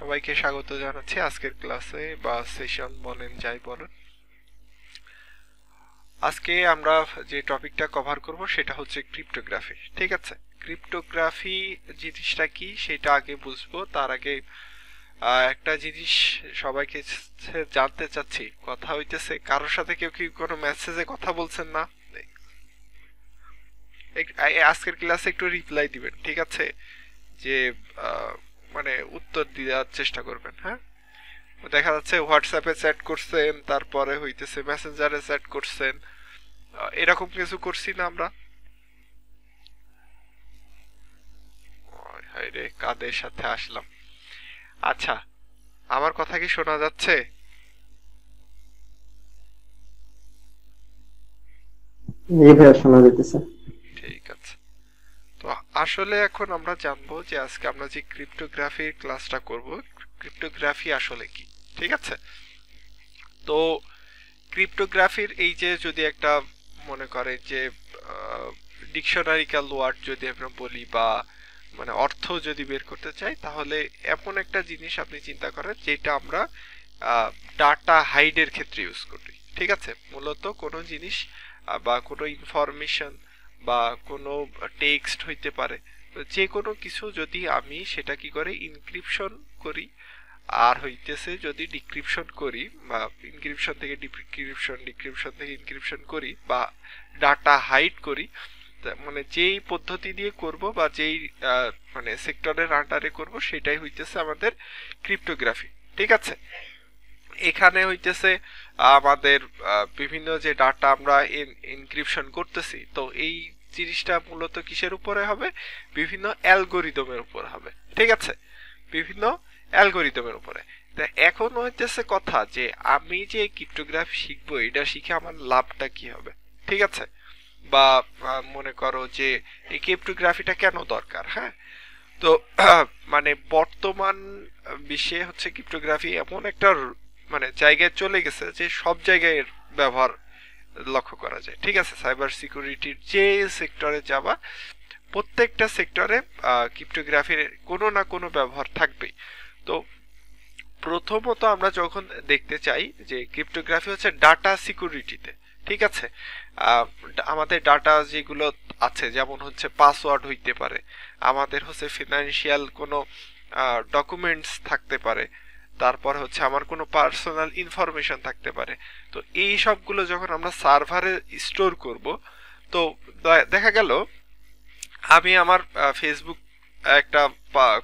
সবাইকে স্বাগত জানাচ্ছি আজকের ক্লাসে বা সেশন বলেন যাই বলেন। আজকে আমরা যে টপিকটা কভার করব সেটা হচ্ছে ক্রিপ্টোগ্রাফি। ঠিক আছে, ক্রিপ্টোগ্রাফি জিনিসটা কি সেটা আগে বুঝবো। তার আগে একটা জিনিস সবাইকে জানতে চাচ্ছি, কথা হইতেছে কারোর সাথে কেউ কি কোনো মেসেজে কথা বলছেন না? আজকের ক্লাসে একটু রিপ্লাই দিবেন, ঠিক আছে? যে মানে উত্তর দেওয়ার চেষ্টা করবেন। হ্যাঁ, দেখা যাচ্ছে হোয়াটসঅ্যাপে চ্যাট করছেন, তারপরে হইতেছে মেসেঞ্জারে চ্যাট করছেন, এরকম কিছু করছি না আমরা? হায়রে, কাদের সাথে আসলাম। আচ্ছা, আমার কথা কি শোনা যাচ্ছে? জি ভাইয়া, শোনা যাইতেছে। ঠিক আছে। তো আসলে এখন আমরা জানবো যে আজকে আমরা যে ক্রিপ্টোগ্রাফির ক্লাসটা করব, ক্রিপ্টোগ্রাফি আসলে কি। ঠিক আছে, তো ক্রিপ্টোগ্রাফির এই যে যদি একটা মনে করে যে ডিকশনারিক্যাল ওয়ার্ড যদি আমরা বলি বা মানে অর্থ যদি বের করতে চাই, তাহলে এমন একটা জিনিস আপনি চিন্তা করেন যেটা আমরা ডাটা হাইডের ক্ষেত্রে ইউজ করি। ঠিক আছে, মূলত কোনো জিনিস বা কোনো ইনফরমেশন বা কোনো টেক্সট হইতে পারে, যে কোনো কিছু যদি আমি সেটা কি করে ইনক্রিপশন করি আর হইতেছে যদি ডিক্রিপশন করি বা ইনক্রিপশন থেকে ডিক্রিপশন, ডিক্রিপশন থেকে ইনক্রিপশন করি বা ডাটা হাইড করি, মানে যেই পদ্ধতি দিয়ে করব বা যেই মানে সেক্টরের আন্ডারে করব সেটাই হইতেছে আমাদের ক্রিপ্টোগ্রাফি। ঠিক আছে, এখানে হইতেছে আমাদের বিভিন্ন যে ডাটা আমরা ইনক্রিপশন করতেছি, তো এই জিনিসটা মূলত কিসের উপরে হবে? বিভিন্ন অ্যালগোরিদমের উপর হবে। ঠিক আছে, বিভিন্ন অ্যালগোরিদমের উপরে। তা এখন হইতেছে কথা যে আমি যে ক্রিপ্টোগ্রাফি শিখবো, এটা শিখে আমার লাভটা কি হবে? ঠিক আছে, বা মনে করো যে এই ক্রিপ্টোগ্রাফিটা কেন দরকার। হ্যাঁ, তো মানে বর্তমান বিশ্বে হচ্ছে ক্রিপ্টোগ্রাফি এমন একটা মানে জায়গায় চলে গেছে যে সব জায়গায় এর ব্যবহার লক্ষ্য করা যায়। ঠিক আছে, সাইবার সিকিউরিটির যে সেক্টরে যাবা, প্রত্যেকটা সেক্টরে ক্রিপ্টোগ্রাফির কোনো না কোনো ব্যবহার থাকবেই। তো প্রথমত আমরা যখন দেখতে চাই যে ক্রিপ্টোগ্রাফি হচ্ছে ডাটা সিকিউরিটিতে। ঠিক আছে, আমাদের ডাটা যেগুলো আছে, যেমন হচ্ছে পাসওয়ার্ড হইতে পারে, আমাদের হচ্ছে ফিনান্সিয়াল কোনো ডকুমেন্টস থাকতে পারে, তারপর হচ্ছে আমার কোনো পার্সোনাল ইনফরমেশন থাকতে পারে। তো এই সবগুলো যখন আমরা সার্ভারে স্টোর করব, তো দেখা গেল আমি আমার ফেসবুক একটা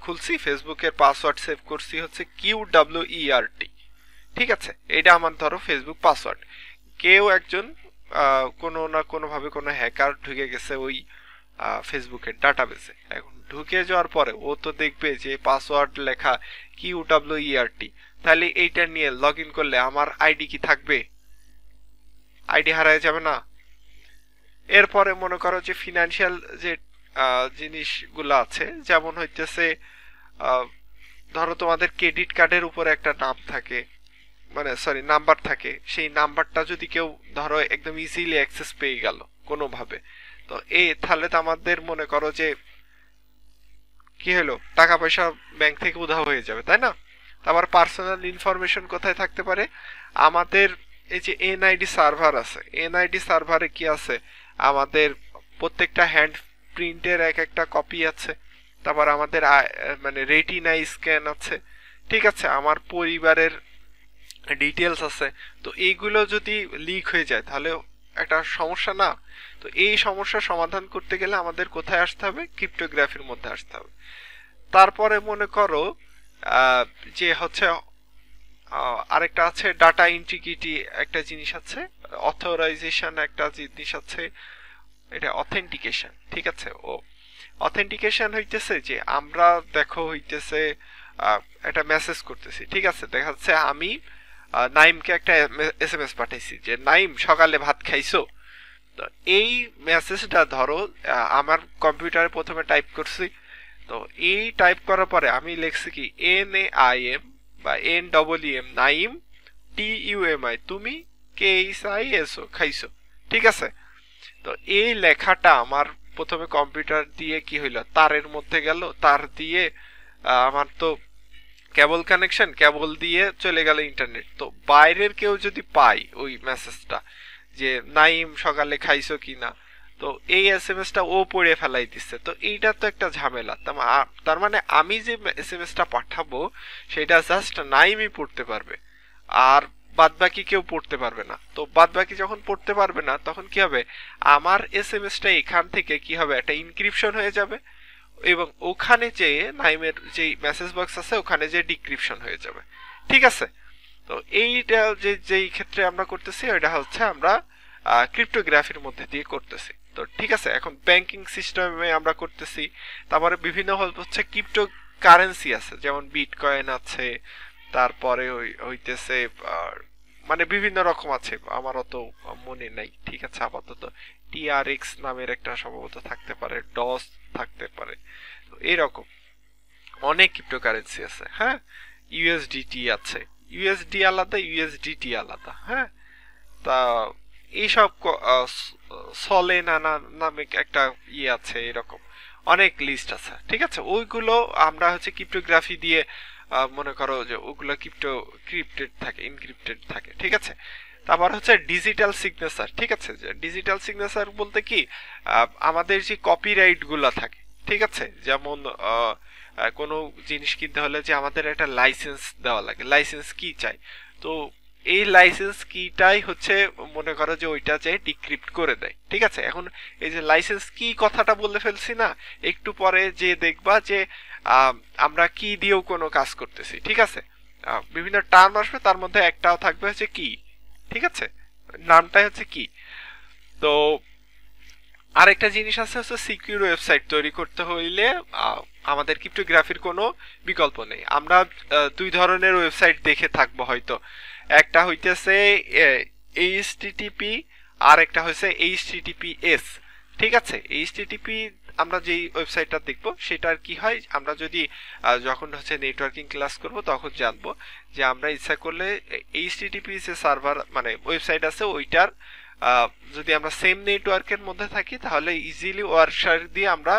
খুলছি, ফেসবুকের পাসওয়ার্ড সেভ করছি হচ্ছে QWERT। ঠিক আছে, এটা আমার ধরো ফেসবুক পাসওয়ার্ড। কেউ একজন কোনো না কোনো ভাবে কোনো হ্যাকার ঢুকে গেছে ওই ফেসবুকের ডাটাবেসে। এখন ঢুকে যাওয়ার পরে ও তো দেখবে যে পাসওয়ার্ড লেখা QWERT, তাহলে এইটা নিয়ে লগ ইন করলে আমার আইডি কি থাকবে? আইডি হারায় যাবে না? এরপরে মনে করো যে ফিনান্সিয়াল যে জিনিসগুলো আছে, যেমন হইতেছে ধরো তোমাদের ক্রেডিট কার্ডের উপরে একটা নাম থাকে, মানে সরি নাম্বার থাকে, সেই নাম্বারটা যদি কেউ ধরো একদম ইজিলি অ্যাক্সেস পেয়ে গেল কোনোভাবে, তো তাহলে তো আমাদের মনে করো যে কি হলো, টাকা পয়সা ব্যাংক থেকে উধাও হয়ে যাবে, তাই না? আবার পার্সোনাল ইনফরমেশন কোথায় থাকতে পারে? আমাদের এই যে এনআইডি সার্ভার আছে, এনআইডি সার্ভারে কি আছে? আমাদের প্রত্যেকটা হ্যান্ড প্রিন্টের এক একটা কপি আছে, তারপর আমাদের মানে রেটিনা স্ক্যান আছে। ঠিক আছে, আমার পরিবারের ডিটেলস আছে। তো এইগুলো যদি লিক হয়ে যায় তাহলে একটা সমস্যা না? তো এই সমস্যার সমাধান করতে গেলে আমাদের কোথায় আসতে হবে? ক্রিপ্টোগ্রাফির মধ্যে আসতে হবে। তারপরে মনে করো যে হচ্ছে আরেকটা আছে ডাটা ইন্টিগ্রিটি, একটা জিনিস আছে অথরাইজেশন, একটা জিনিস আছে এটা অথেন্টিকেশন। ঠিক আছে, ও অথেন্টিকেশন হইতেছে যে আমরা দেখো হইতেছে একটা মেসেজ করতেছি। ঠিক আছে, দেখা যাচ্ছে আমি নাইমকে একটা SMS পাঠাইছি যে নাইম সকালে ভাত খাইছো। তো এই মেসেজটা ধরো আমার কম্পিউটারে প্রথমে টাইপ করছি, তো এই টাইপ করার পরে আমি লিখছি কি NAIM বা NEEM নাইম, TUMI তুমি, KSISO খাইছো। ঠিক আছে, তো এই লেখাটা আমার প্রথমে কম্পিউটার দিয়ে কি হইলো, তারের মধ্যে গেল, তার দিয়ে আমার তো কেবল কানেকশন, কেবল দিয়ে চলে গেল ইন্টারনেট। তো বাইরের কেউ যদি পায় ওই মেসেজটা যে নাইম সকালে খাইছো কিনা, তো এই এসএমএসটা ও পড়ে ফেলাই দিচ্ছে, তো এইটা তো একটা ঝামেলা। তার মানে আমি যে এসএমএসটা পাঠাবো সেটা জাস্ট নাইমই পড়তে পারবে, আর বাদ বাকি কেউ পড়তে পারবে না। তো বাদ বাকি যখন পড়তে পারবে না তখন কি হবে, আমার এসএমএসটা এখান থেকে কি হবে, একটা ইনক্রিপশন হয়ে যাবে, এবং ওখানে যে নাইমের যে মেসেজ বক্স আছে ওখানে যে ডিক্রিপশন হয়ে যাবে। ঠিক আছে, তো এইটা যেই ক্ষেত্রে আমরা করতেছি ওইটা হচ্ছে আমরা ক্রিপ্টোগ্রাফির মধ্যে দিয়ে করতেছি। তো ঠিক আছে, এখন ব্যাংকিং সিস্টেমে আমরা করতেছি। তারপরে বিভিন্ন হচ্ছে ক্রিপ্টো কারেন্সি আছে, যেমন বিটকয়েন আছে, তারপরে হইতেছে মানে বিভিন্ন রকম আছে, আমার অত মনে নাই। ঠিক আছে, আপাতত টিআরএক্স নামের একটা সম্ভবত থাকতে পারে, ডস থাকতে পারে, এরকম অনেক ক্রিপ্টোকারেন্সি আছে। হ্যাঁ, ইউএসডিটি আছে, ইউএসডি আলাদা, ইউএসডিটি আলাদা। হ্যাঁ, তা এইসব সলেনা নামে একটা ইয়ে আছে, এরকম অনেক লিস্ট আছে। ঠিক আছে, ওইগুলো আমরা হচ্ছে ক্রিপ্টোগ্রাফি দিয়ে মনে করো যে ওগুলো ক্রিপ্টেড থাকে, ইনক্রিপ্টেড থাকে। ঠিক আছে, তারপর হচ্ছে ডিজিটাল সিগনেচার। ঠিক আছে, ডিজিটাল সিগনেচার বলতে কি, আমাদের যে কপিরাইট গুলা থাকে, ঠিক আছে, যেমন কোনো জিনিস কিনতে হলে যে আমাদের একটা লাইসেন্স দেওয়া লাগে, লাইসেন্স কি চাই, তো এই লাইসেন্স কিটাই হচ্ছে মনে করো যে ওইটা যে ডিক্রিপ্ট করে দেয়। ঠিক আছে, এখন এই যে লাইসেন্স কি কথাটা বলে ফেলছি না, একটু পরে যে দেখবা যে আমরা কি দিয়েও কোনো কাজ করতেছি। ঠিক আছে, বিভিন্ন টার্ম আসবে, তার মধ্যে একটাও থাকবে হচ্ছে কি। ঠিক আছে, নামটাই হচ্ছে কি। তো আরেকটা জিনিস আছে হচ্ছে সিকিউর ওয়েবসাইট তৈরি করতে হইলে আমাদের ক্রিপ্টোগ্রাফির কোনো বিকল্প নেই। আমরা দুই ধরনের ওয়েবসাইট দেখে থাকবো হয়তো, একটা হইতেছে এইচটিটিপি আর একটা হচ্ছে এইচটিটিপিএস। ঠিক আছে, এইচটিটিপি আমরা যেই ওয়েবসাইটটা দেখবো সেটার কি হয়, আমরা যদি যখন হচ্ছে নেটওয়ার্কিং ক্লাস করব তখন জানবো যে আমরা ইচ্ছা করলে এইচটিটিপি যে সার্ভার মানে ওয়েবসাইট আছে ওইটার যদি আমরা সেম নেটওয়ার্কের মধ্যে থাকি তাহলে ইজিলি ওয়ার্কশার দিয়ে আমরা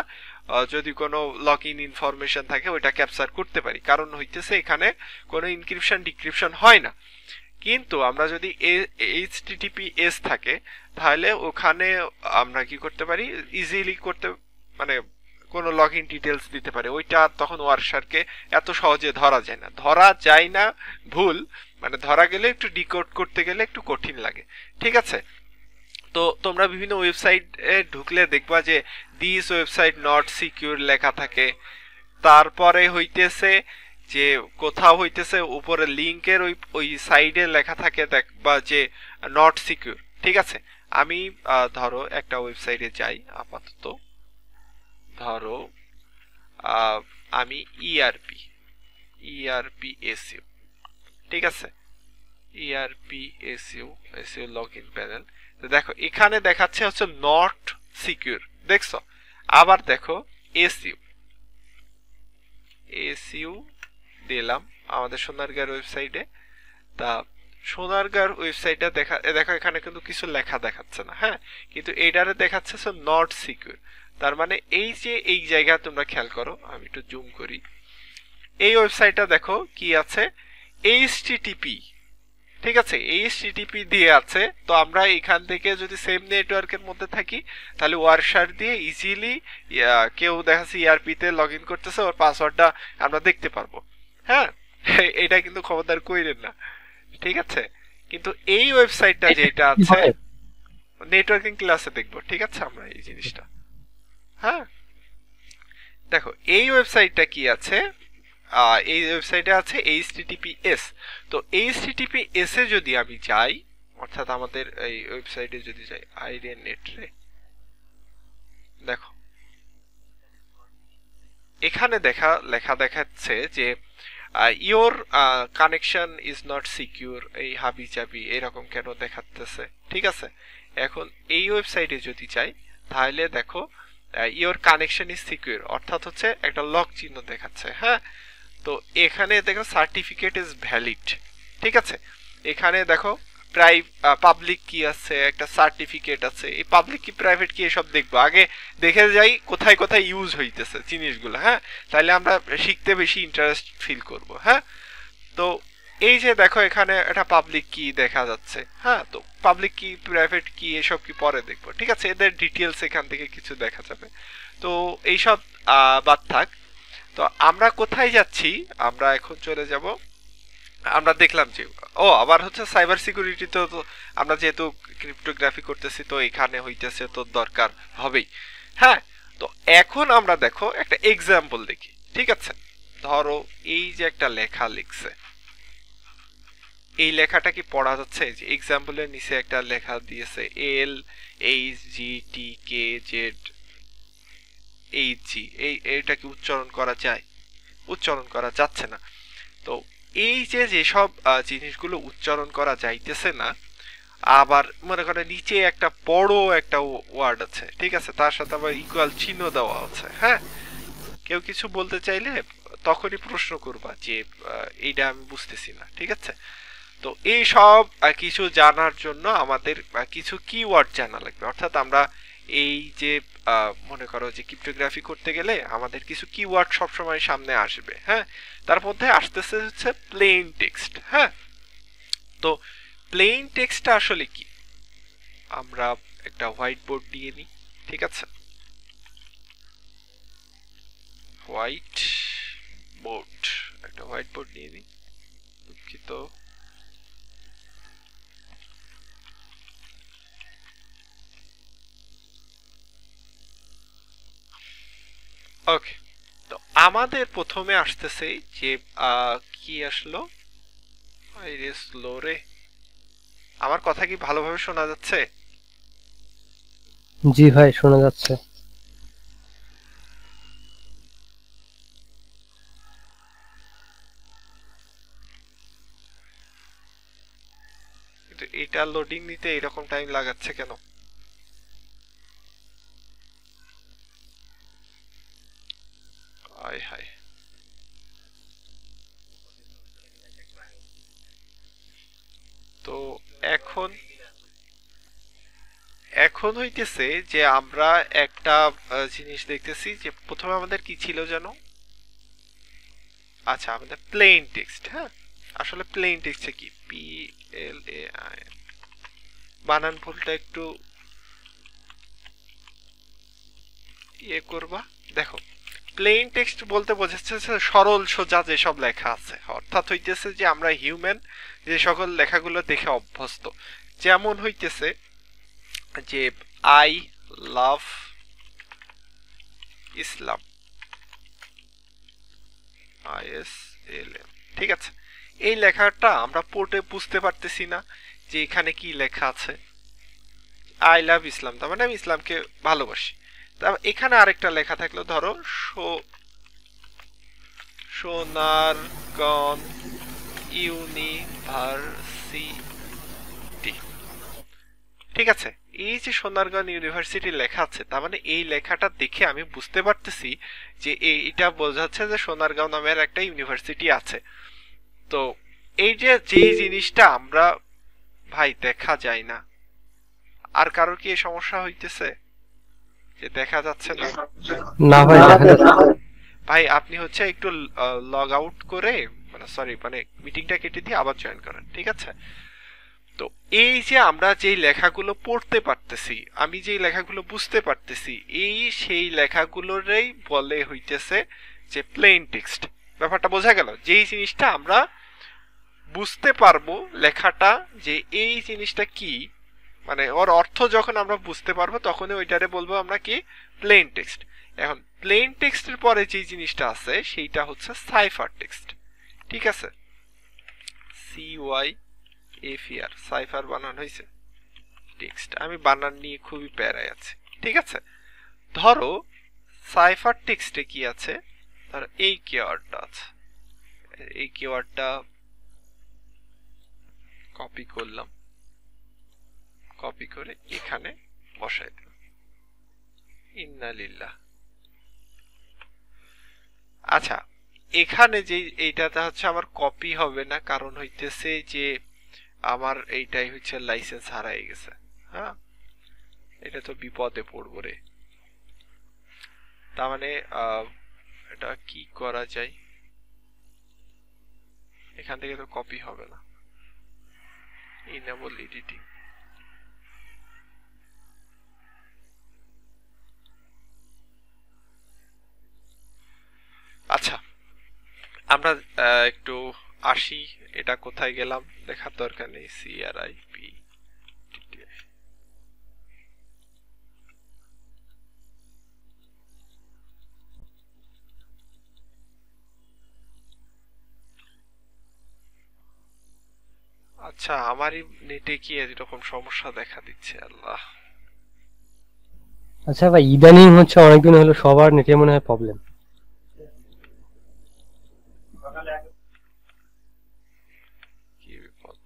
যদি কোনো লগ ইন ইনফরমেশন থাকে ওইটা ক্যাপচার করতে পারি, কারণ হইতেছে এখানে কোনো ইনক্রিপশন ডিক্রিপশন হয় না। কিন্তু আমরা যদি এইচটিটিপিএস থাকে তাহলে ওখানে আমরা কি করতে পারি, ইজিলি করতে মানে কোনো লগ ইন ডিটেলস দিতে পারে, ওইটা তখন ওয়ার্কশারকে এত সহজে ধরা যায় না। ধরা যায় না ভুল, মানে ধরা গেলে একটু ডিকোড করতে গেলে একটু কঠিন লাগে। ঠিক আছে, তো তোমরা বিভিন্ন ওয়েবসাইটে ঢুকলে দেখবা যে দিস ওয়েবসাইট নট সিকিউর লেখা থাকে, তারপরে হইতেছে যে কোথাও হইতেছে উপরে লিংকের ওই সাইডে লেখা থাকে দেখবা যে নট সিকিউর। ঠিক আছে, আমি ধরো একটা ওয়েবসাইটে যাই, আপাতত ধরো আমি ইআরপি এসইউ। ঠিক আছে, ERP SU log in panel, দেখো এখানে দেখাচ্ছে হচ্ছে নট সিকিউর, দেখছো। আবার দেখো এসইউ দিলাম আমাদের সোনারগাঁর ওয়েবসাইটে, তা সোনারগাঁর ওয়েবসাইটে দেখো এখানে কিন্তু কিছু লেখা দেখাচ্ছে না। হ্যাঁ, কিন্তু এইটারে দেখাচ্ছে নট সিকিউর, তার মানে এই যে এই জায়গা তোমরা খেয়াল করো, আমি একটু জুম করি, এই ওয়েবসাইটটা দেখো কি আছে, এইচটিটিপি। ঠিক আছে, এইচটিটিপি দিয়ে আছে, তো আমরা এখান থেকে যদি সেম নেটওয়ার্কের মধ্যে থাকি তাহলে ওয়ারশার দিয়ে ইজিলি কেউ দেখাচ্ছে ইআরপি তে লগ ইন করতেছে, ওর পাসওয়ার্ডটা আমরা দেখতে পারবো। হ্যাঁ, এটা কিন্তু খবরদার কইরেন না। ঠিক আছে, কিন্তু এই ওয়েবসাইটটা যেটা আছে নেটওয়ার্কিং ক্লাসে দেখবো। ঠিক আছে, আমরা এই জিনিসটা, হ্যাঁ দেখো এই ওয়েবসাইটটা কি আছে, এই ওয়েবসাইটে আছে এইচটিটিপিএস। তো এইচটিটিপিএস এ যদি আমি যাই, অর্থাৎ আমাদের এই ওয়েবসাইটে যদি যাই আইরিয়ান নেটরে, দেখো এখানে লেখা দেখাচ্ছে যে your connection is not secure, এই হাবি চাবি এরকম কেন দেখাচ্ছে। ঠিক আছে, এখন এই ওয়েবসাইটে যদি যাই তাহলে দেখো ইওর কানেকশন ইজ সিকিউর, অর্থাৎ হচ্ছে একটা লক চিহ্ন দেখাচ্ছে। হ্যাঁ, তো এখানে দেখো সার্টিফিকেট ইজ ভ্যালিড। ঠিক আছে, এখানে দেখো পাবলিক কি আছে, একটা সার্টিফিকেট আছে, এই পাবলিক কি প্রাইভেট কি এসব দেখবো, আগে দেখে যাই কোথায় কোথায় ইউজ হইতেছে জিনিসগুলো। হ্যাঁ, তাহলে আমরা শিখতে বেশি ইন্টারেস্ট ফিল করব। হ্যাঁ, তো এই যে দেখো এখানে একটা পাবলিক কি দেখা যাচ্ছে। হ্যাঁ, তো পাবলিক কি প্রাইভেট কি এসব কি পরে দেখবো, ঠিক আছে, এদের ডিটেলস এখান থেকে কিছু দেখা যাবে। তো এইসব বাদ থাক। তো আমরা কোথায় যাচ্ছি, আমরা এখন চলে যাব, আমরা দেখলাম যে আবার হচ্ছে সাইবার সিকিউরিটি, তো আমরা যেহেতু ক্রিপ্টোগ্রাফি করতেছি তো এখানে হইতেছে তো দরকার হবেই। হ্যাঁ, তো এখন আমরা দেখো একটা এক্সাম্পল দেখি, ঠিক আছে। ধরো এই যে একটা লেখা লিখছে, এই লেখাটা কি পড়া যাচ্ছে? যে এক্সাম্পলের নিচে একটা লেখা দিয়েছে LHGTKZHG, এইটা কি উচ্চারণ করা যায়? উচ্চারণ করা যাচ্ছে না। তো এই যে যেসব জিনিসগুলো উচ্চারণ করা যাইতেছে না, আবার মনে করে নিচে একটা বড় একটা ওয়ার্ড আছে, ঠিক আছে, তার সাথে আবার ইকুয়াল চিহ্ন দেওয়া আছে। হ্যাঁ, কেউ কিছু বলতে চাইলে তখনই প্রশ্ন করবা যে এইটা আমি বুঝতেছি না, ঠিক আছে। তো এই সব কিছু জানার জন্য আমাদের কিছু কিওয়ার্ড জানা লাগবে, অর্থাৎ আমরা এই যে মনে করো যে ক্রিপ্টোগ্রাফি করতে গেলে আমাদের কিছু কিওয়ার্ড সবসময় সামনে আসবে। হ্যাঁ, তার মধ্যে আসতেছে হচ্ছে প্লেন টেক্সট। হ্যাঁ, তো প্লেন টেক্সটটা আসলে কি, আমরা একটা হোয়াইট বোর্ড নিয়ে নিই, ঠিক আছে, হোয়াইট বোর্ড, একটা হোয়াইট বোর্ড নিয়ে নিই, দুঃখিত। ওকে, তো আমাদের প্রথমে আসতেছে যে কি আসলো, স্লো রে, আমার কথা কি ভালোভাবে শোনা যাচ্ছে? জি ভাই, শোনা যাচ্ছে। কিন্তু এটা লোডিং নিতে এরকম টাইম লাগাচ্ছে কেন? আয় হায়, তো এখন এখন হইতেছে যে আমরা একটা জিনিস দেখতেছি যে প্রথমে আমাদের কি ছিল জানো? আচ্ছা, আমাদের প্লেন টেক্সট। হ্যাঁ, আসলে প্লেন টেক্সটে কি, PLAIN, বানান ভুলটা একটু ইয়ে করবা। দেখো, প্লেন টেক্সট বলতে বোঝাচ্ছে সরল সোজা যেসব লেখা আছে, অর্থাৎ হইতেছে যে আমরা হিউম্যান যে সকল লেখাগুলো দেখে অভ্যস্ত, যেমন হইতেছে যে আই লাভ ইসলাম, ISLM, ঠিক আছে। এই লেখাটা আমরা পড়তে বুঝতে পারতেছি না যে এখানে কি লেখা আছে। আই লাভ ইসলাম, তার মানে আমি ইসলামকে ভালোবাসি। তারপর এখানে আরেকটা লেখা থাকলো, ধরো সোনারগাঁও ইউনিভার্সিটি, ঠিক আছে। এই যে সোনারগাঁও ইউনিভার্সিটি লেখা আছে, তার মানে এই লেখাটা দেখে আমি বুঝতে পারতেছি যে এটা বোঝাচ্ছে যে সোনারগাঁও নামের একটা ইউনিভার্সিটি আছে। তো এই যে জিনিসটা আমরা ভাই দেখা যায় না, আর কারোর কি এই সমস্যা হইতেছে যে দেখা যাচ্ছে না? না ভাই, দেখা যাচ্ছে। ভাই আপনি হচ্ছে একটু লগ আউট করে, মানে সরি, মানে মিটিংটা কেটে দিয়ে আবার জয়েন করেন, ঠিক আছে। তো এই যে আমরা যেই লেখাগুলো পড়তে পারতেছি, আমি যেই লেখাগুলো বুঝতে পারতেছি, এই সেই লেখাগুলোরই বলে হইতেছে যে প্লেন টেক্সট। ব্যাপারটা বোঝা গেল? যেই জিনিসটা আমরা বুঝতে পারবো লেখাটা যে এই জিনিসটা কি, মানে ওর অর্থ যখন আমরা বুঝতে পারবো তখনই ওইটারে বলবো আমরা কি, প্লেন টেক্সট। এখন প্লেন টেক্সটের পরে যে জিনিসটা আছে সেইটা হচ্ছে সাইফার টেক্সট, ঠিক আছে, CYFER, সাইফার বানান হয়েছে টেক্সট। আমি বানান নিয়ে খুবই প্যারায় আছি, ঠিক আছে। ধরো সাইফার টেক্সটে কি আছে, ধরো এই কিওয়ার্ডটা আছে, এই কিওয়ার্ডটা কপি করলাম, কপি করে এখানে বসাই দিলাম, ইন্নালিল্লাহ। আচ্ছা, এখানে যে এইটাতে হচ্ছে আমার কপি হবে না, কারণ হইতেছে যে আমার এইটাই হচ্ছে লাইসেন্স হারাই গেছে। হ্যাঁ, এটা তো বিপদে পড়বো রে। তার মানে এটা কি করা যায়, এখান থেকে তো কপি হবে না। ইনেবল এডিটিং, আচ্ছা আমরা একটু আসি, এটা কোথায় গেলাম দেখার দরকার নেই। CRIP আচ্ছা, আমারই নেটে কি এরকম সমস্যা দেখা দিচ্ছে? আল্লাহ। আচ্ছা ভাই, ইদানিং হচ্ছে অনেকদিন হলো সবার নেটে মনে হয় প্রবলেম। কি বিপদ!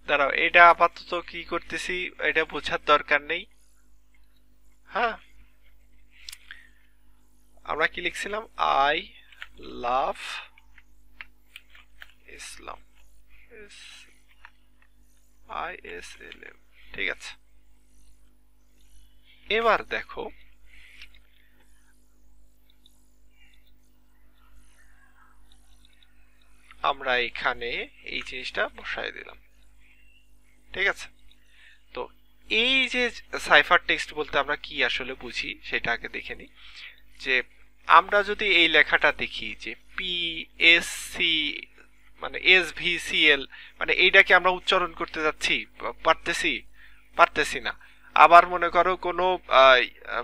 দাঁড়াও, এটা আপাতত কি করতেছি এটা বোঝার দরকার নেই। হ্যাঁ, আমরা কি লিখছিলাম? আই লাভ ইসলাম, ISLM, ঠিক আছে। এবার দেখো, আমরা এখানে এই জিনিসটা বসায় দিলাম, ঠিক আছে। তো এই যে সাইফার টেক্সট বলতে আমরা কি আসলে বুঝি সেটা আগে দেখে নিই। যে আমরা যদি এই লেখাটা দেখি যে PSC মানে SVCL, মানে এইটাকে আমরা উচ্চারণ করতে যাচ্ছি, পারতেছি না। আবার মনে করো কোনো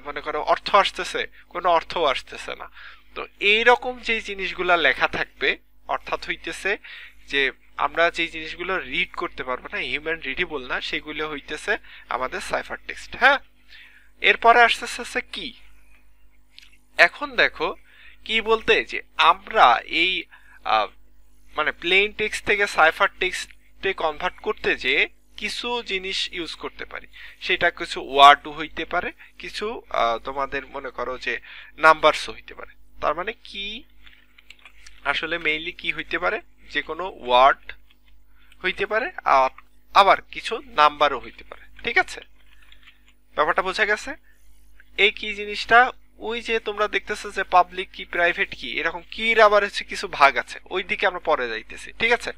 মনে করো অর্থ আসতেছে, কোনো অর্থও আসতেছে না। তো এইরকম যে জিনিসগুলা লেখা থাকবে, অর্থাৎ হইতেছে যে আমরা যে জিনিসগুলো রিড করতে পারবো না, হিউম্যান রিডেবল না, সেগুলো হইতেছে আমাদের সাইফার টেক্সট। হ্যাঁ, এরপরে আসতেছে কি, এখন দেখো কি বলতে, যে আমরা এই মানে প্লেন টেক্সট থেকে সাইফার টেক্সটে কনভার্ট করতে যে কিছু জিনিস ইউজ করতে পারি। সেটা কিছু ওয়ার্ডও হইতে পারে, কিছু তোমাদের মনে করো যে নাম্বারসও হইতে পারে। তার মানে কি আসলে মেইনলি কি হইতে পারে, যে কোনো ওয়ার্ড হইতে পারে, আবার কিছু নাম্বারও হইতে পারে, ঠিক আছে। ব্যাপারটা বোঝা গেছে? এই কি জিনিসটা, ওই যে তোমরা দেখতেছো যে পাবলিক কি প্রাইভেট কি এরকম কির আবার হচ্ছে কিছু ভাগ আছে, ওই দিকে আমরা পরে যাইতেছি, ঠিক আছে।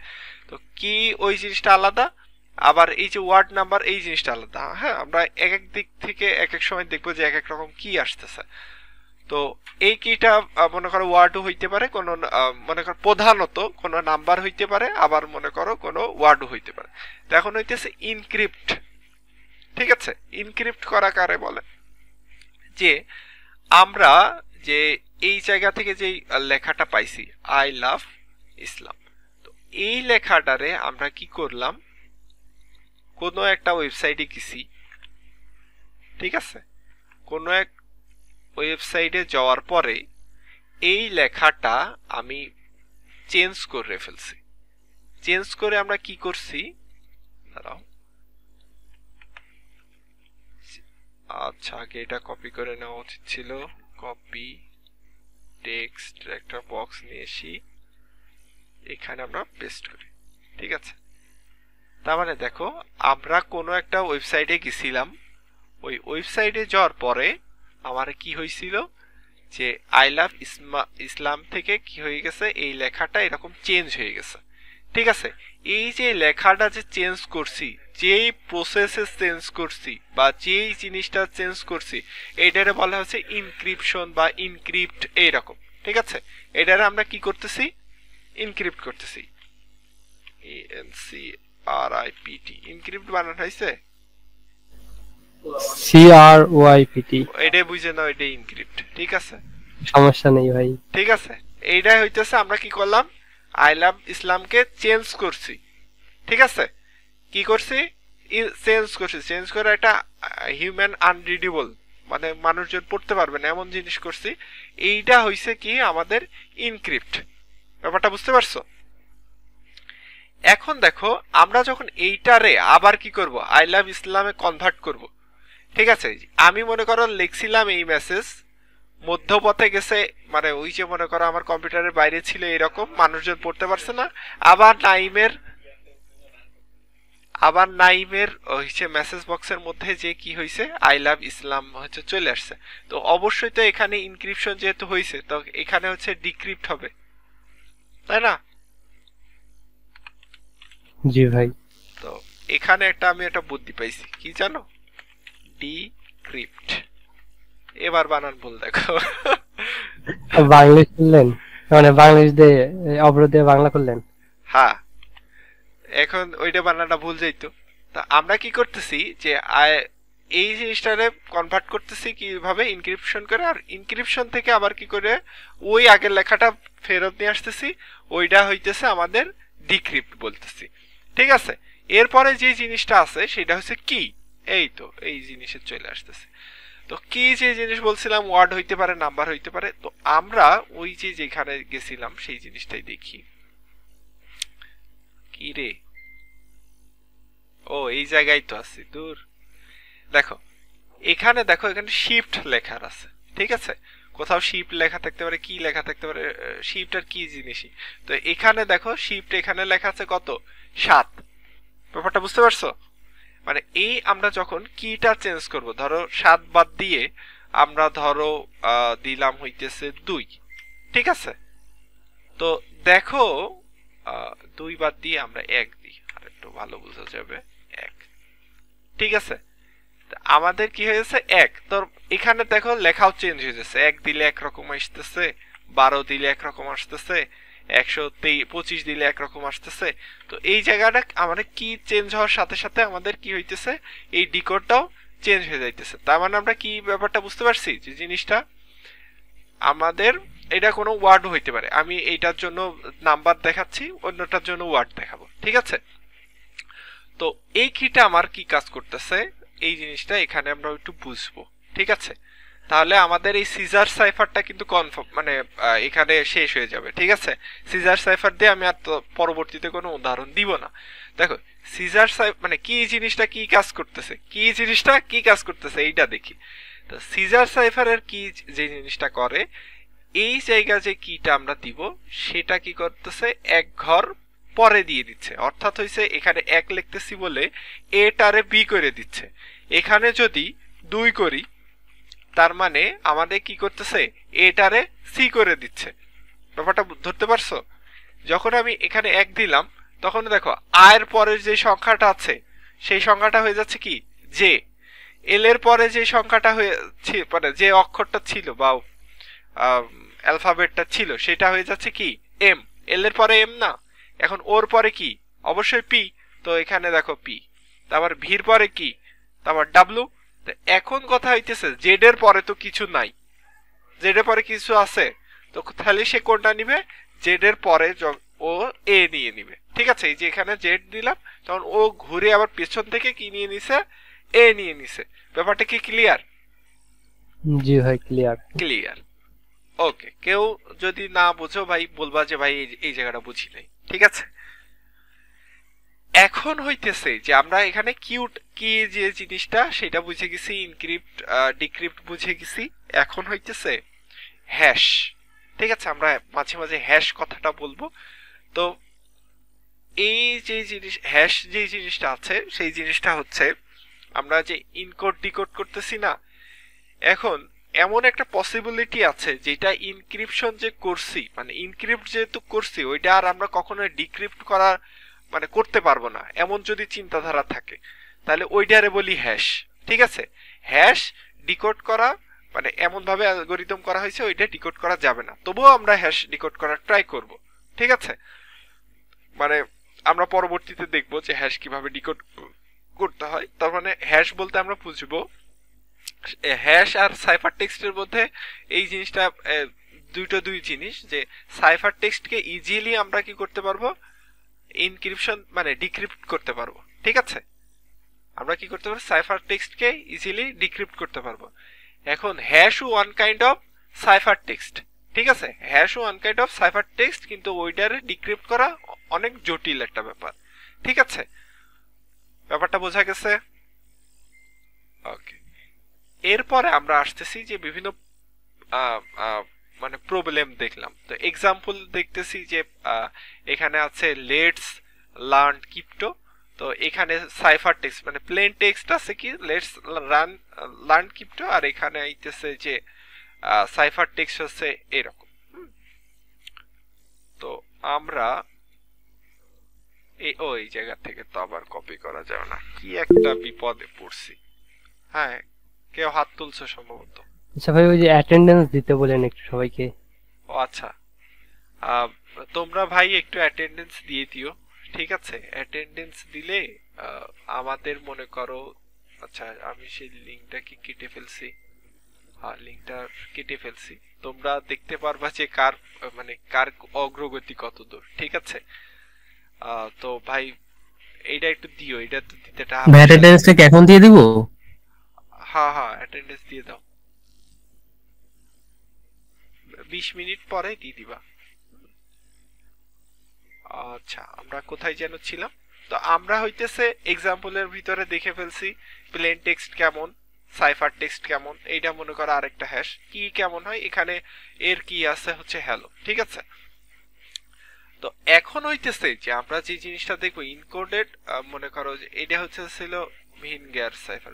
তো কি ওই জিনিসটা আলাদা, আবার এই যে ওয়ার্ড নাম্বার এই জিনিসটা আলাদা। হ্যাঁ, আমরা এক এক দিক থেকে এক এক সময় দেখবো যে এক এক রকম কি আসতেছে। তো এই কিটা মনে করো ওয়ার্ডও হইতে পারে, কোনো মনে করো প্রধানত কোনো নাম্বার হইতে পারে, আবার মনে করো কোনো ওয়ার্ডও হইতে পারে। তো এখন হইতেছে ইনক্রিপ্ট, ঠিক আছে। ইনক্রিপ্ট করা কারে বলে, যে আমরা যে এই জায়গা থেকে যে লেখাটা পাইছি আই লাভ ইসলাম, তো এই লেখাটারে আমরা কি করলাম, কোনো একটা ওয়েবসাইটে গেছি, ঠিক আছে। কোনো এক ওয়েবসাইটে যাওয়ার পরে এই লেখাটা আমি চেঞ্জ করে ফেলছি। চেঞ্জ করে আমরা কি করছি, দাঁড়াও, আচ্ছা আগে এটা কপি করে নেওয়া উচিত ছিল। কপি টেক্সট, একটা বক্স নিয়ে এসি, এখানে আমরা পেস্ট করি, ঠিক আছে। তার মানে দেখো, আমরা কোনো একটা ওয়েবসাইটে গেছিলাম, ওই ওয়েবসাইটে যাওয়ার পরে আমার কি হয়েছিল, যে আই লাভ ইসলাম থেকে কি হয়ে গেছে, এই লেখাটা এরকম চেঞ্জ হয়ে গেছে, ঠিক আছে। এই যে লেখাটা যে চেঞ্জ করছি, যেই প্রসেসে চেঞ্জ করছি বা যেই জিনিসটা চেঞ্জ করছি, এইটারে বলা হচ্ছে ইনক্রিপশন বা ইনক্রিপ্ট, এইরকম, ঠিক আছে। এটারে আমরা কি করতেছি, ইনক্রিপ্ট করতেছি। ENCRIPT, ইনক্রিপ্ট বানানো হয়েছে, CRYPT। এটাই বুঝে নাও, এটাই ইনক্রিপ্ট, ঠিক আছে। সমস্যা নেই ভাই, ঠিক আছে, এইটাই হইতেছে আমরা কি করলাম, আই লাভ ইসলামকে চেঞ্জ করছি, ঠিক আছে। কি করছি, চেঞ্জ করছি, চেঞ্জ করে একটা হিউম্যান আনরিডেবল মানে মানুষজন পড়তে পারবে না এমন জিনিস করছি। এইটা হইছে কি আমাদের ইনক্রিপ্ট। ব্যাপারটা বুঝতে পারছো? এখন দেখো আমরা যখন এইটারে আবার কি করব, আই লাভ ইসলামে কনভার্ট করব, ঠিক আছে? আমি মনে করো লিখছিলাম এই মেসেজ, মধ্যপথে গেছে, মানে ওই যে মনে করো আমার কম্পিউটারের বাইরে ছিল এরকম, মানুষজন পড়তে পারছে না, আবার নাইমের হচ্ছে মেসেজ বক্সের মধ্যে যে কি হয়েছে আই লাভ ইসলাম হচ্ছে চলে আসছে। তো অবশ্যই তো এখানে ইনক্রিপশন যেহেতু হয়েছে, তো এখানে হচ্ছে ডিক্রিপ্ট হবে, তাই না? জি ভাই। তো এখানে আমি একটা বুদ্ধি পাইছি, কি জানো? ডিক্রিপ্ট। এবার বানান ভুল দেখো। বাংলিশ করলেন, মানে বাংলিশ দিয়ে অবরোধ দিয়ে বাংলা করলেন। হ্যাঁ, এখন ওইটা বানানটা ভুল যাইতো। তা আমরা কি করতেছি যে এই জিনিসটারে কনভার্ট করতেছি কিভাবে, ইনক্রিপশন করে, আর ইনক্রিপশন থেকে আবার কি করে ওই আগের লেখাটা ফেরত নিয়ে আসতেছি, ওইটা হইতেছে আমাদের ডিক্রিপ্ট বলতেছি, ঠিক আছে? এরপরে যে জিনিসটা আছে সেটা হচ্ছে কি, এই তো এই জিনিসে চলে আসতেছে। তো কি যে জিনিস বলছিলাম, ওয়ার্ড হইতে পারে, নাম্বার হইতে পারে। তো আমরা ওই যে যেখানে গেছিলাম সেই জিনিসটাই দেখি। কি রে, ও এই জায়গায় তো আছে, দূর। দেখো এখানে, দেখো এখানে শিফট লেখার আছে, ঠিক আছে? কোথাও শিফট লেখা থাকতে পারে, কি লেখা থাকতে পারে, শিফট আর কি জিনিসই। তো এখানে দেখো শিফট এখানে লেখা আছে কত, 7। ব্যাপারটা বুঝতে পারছো? মানে এই আমরা যখন কিটা চেঞ্জ করব, ধরো 7 বাদ দিয়ে আমরা ধরো দিলাম হইতেছে 2, ঠিক আছে? তো দেখো 2 বাদ দিয়ে আমরা 1 দিই, আর একটু ভালো বোঝা যাবে, 1, ঠিক আছে? আমাদের কি হয়েছে 1। তো এখানে দেখো লেখাও চেঞ্জ হয়ে যাচ্ছে, 1 দিলে একরকম আসতেছে, 12 দিলে একরকম আসতেছে, 125 দিলে একরকম আসতেছে। তো এই জায়গাটা আমাদের কি চেঞ্জ হওয়ার সাথে সাথে আমাদের কি হইতেছে, এই ডিকোডটাও চেঞ্জ হয়ে যাইতেছে। তার মানে আমরা কি ব্যাপারটা বুঝতে পারছি, যে জিনিসটা আমাদের এটা কোনো ওয়ার্ড হইতে পারে, আমি এইটার জন্য নাম্বার দেখাচ্ছি, অন্যটার জন্য ওয়ার্ড দেখাবো, ঠিক আছে? তো এই কিটা আমার কি কাজ করতেছে, এই জিনিসটা এখানে আমরা একটু বুঝবো, ঠিক আছে? তাহলে আমাদের এই সিজার সাইফারটা কিন্তু কনফার্ম, মানে এখানে শেষ হয়ে যাবে, ঠিক আছে? সিজার সাইফার দিয়ে আমি আর পরবর্তীতে কোনো উদাহরণ দিব না। দেখো সিজার সাইফার মানে কি জিনিসটা কি কাজ করতেছে, কি জিনিসটা কি কাজ করতেছে এইটা দেখি। তো সিজার সাইফারের কি যে জিনিসটা করে, এই জায়গা যে কিটা আমরা দিব সেটা কি করতেছে, এক ঘর পরে দিয়ে দিচ্ছে। অর্থাৎ হইছে এখানে 1 লিখতেছি বলে এটারে বি করে দিচ্ছে। এখানে যদি 2 করি, তার মানে আমাদের কি করতেছে, এটারে সি করে দিচ্ছে। ব্যাপারটা ধরতে পারছো? যখন আমি এখানে 1 দিলাম, তখন দেখো আয়ের পরের যে সংখ্যাটা আছে সেই সংখ্যাটা হয়ে যাচ্ছে কি, জে। এল এর পরে যে সংখ্যাটা হয়ে মানে যে অক্ষরটা ছিল বা অ্যালফাবেটটা ছিল সেটা হয়ে যাচ্ছে কি, এম। এল এর পরে এম না, এখন ওর পরে কি, অবশ্যই পি। তো এখানে দেখো পি, তারপর ভির পরে কি, তারপর ডাব্লু। এখন কথা হইতেছে জেড এর পরে তো কিছু নাই, জেড এর পরে কিছু আছে, তো তাহলে সে কোনটা নিবে, জেড এর পরে ও এ নিয়ে নিবে, ঠিক আছে? এই যে এখানে জেড দিলাম, তখন ও ঘুরে আবার পেছন থেকে কি নিয়ে নিছে, এ নিয়ে নিছে। ব্যাপারটা কি ক্লিয়ার? জি ভাই, ক্লিয়ার। ক্লিয়ার, ওকে। কেউ যদি না বুঝো ভাই বলবা যে ভাই এই জায়গাটা বুঝি নাই, ঠিক আছে? এখন হইতেছে যে আমরা এখানে কিউট কি যে জিনিসটা সেটা বুঝে গেছি, ইনক্রিপ্ট ডিক্রিপ্ট বুঝে গেছি। এখন হইতেছে হ্যাশ, ঠিক আছে? আমরা মাঝে মাঝে হ্যাশ কথাটা বলবো। তো এই যে জিনিস হ্যাশ যে জিনিসটা আছে সেই জিনিসটা হচ্ছে আমরা যে ইনকোড ডিকোড করতেছি না, এখন এমন একটা পসিবিলিটি আছে যেটা ইনক্রিপশন যে করছি, মানে ইনক্রিপ্ট যেহেতু করছি, ওইটা আর আমরা কখনো ডিক্রিপ্ট করার মানে করতে পারবো না, এমন যদি চিন্তাধারা থাকে, তাহলে ওইটারে বলি হ্যাশ, ঠিক আছে? হ্যাশ ডিকোড করা মানে এমন ভাবে অ্যালগরিদম করা হয়েছে ওইটা ডিকোড করা যাবে না, তবুও আমরা হ্যাশ ডিকোড করার ট্রাই করব, ঠিক আছে? মানে আমরা পরবর্তীতে দেখবো যে হ্যাশ কিভাবে ডিকোড করতে হয়। তার মানে হ্যাশ বলতে আমরা বুঝবো হ্যাশ আর সাইফার টেক্সটের মধ্যে এই জিনিসটা দুই জিনিস, যে সাইফার টেক্সটকে ইজিলি আমরা কি করতে পারবো, ইনক্রিপশন মানে ডিক্রিপ্ট করতে পারবো, ঠিক আছে? আমরা কি করতে পারবো, সাইফার টেক্সটকে ইজিলি ডিক্রিপ্ট করতে পারবো। এখন hash one kind of cipher text, ঠিক আছে, hash one kind of cipher text, কিন্তু ওইটারে ডিক্রিপ্ট করা অনেক জটিল একটা ব্যাপার, ঠিক আছে, ব্যাপারটা বোঝা গেছে? ওকে, এরপরে আমরা আসতেছি যে বিভিন্ন মানে প্রবলেম দেখলাম, তো এক্সাম্পল দেখতেছি যে এখানে আছে লেটস লার্ন ক্রিপ্টো, তো এখানে সাইফার টেক্সট মানে প্লেন টেক্সট আছে কি লেটস লার্ন ক্রিপ্টো, আর এখানে আইতেছে যে সাইফার টেক্সট হচ্ছে এরকম। তো আমরা ওই জায়গা থেকে তো আবার কপি করা যাবে না, কি একটা বিপদে পড়ছি। হ্যাঁ, কেউ হাত তুলছে সম্ভবত। আচ্ছা ভাই, ওই যে অ্যাটেন্ডেন্স দিতে বলেন একটু সবাইকে। ও আচ্ছা, তোমরা ভাই একটু অ্যাটেন্ডেন্স দিয়ে দিও, ঠিক আছে, অ্যাটেন্ডেন্স দিলে আমাদের মনে করো, আচ্ছা আমি সেই লিংকটা কি কেটে ফেলছি, হ্যাঁ লিংকটা কেটে ফেলছি, তোমরা দেখতে পারবা যে কার মানে কার অগ্রগতি কত দূর, ঠিক আছে। তো ভাই এইটা একটু দিও, এটা তো দিতে অ্যাটেন্ডেন্সটা কি এখন দিয়ে দিব? হ্যাঁ হ্যাঁ, অ্যাটেন্ডেন্স দিয়ে দাও, 20 মিনিট পরে দিয়ে দিবা। আচ্ছা আমরা কোথায় যেন ছিলাম, তো আমরা হইতেছে এক্সাম্পলের ভিতরে দেখে ফেলছি প্লেন টেক্সট কেমন, সাইফার টেক্সট কেমন, এইটা মনে করো আরেকটা হ্যাশ কি কেমন হয়, এখানে এর কি আছে হচ্ছে হ্যালো, ঠিক আছে। তো এখন হইতেছে যে আমরা যে জিনিসটা দেখবো ইনকোডেড, মনে করো যে এটা হচ্ছে ছিল ভিনগার সাইফার,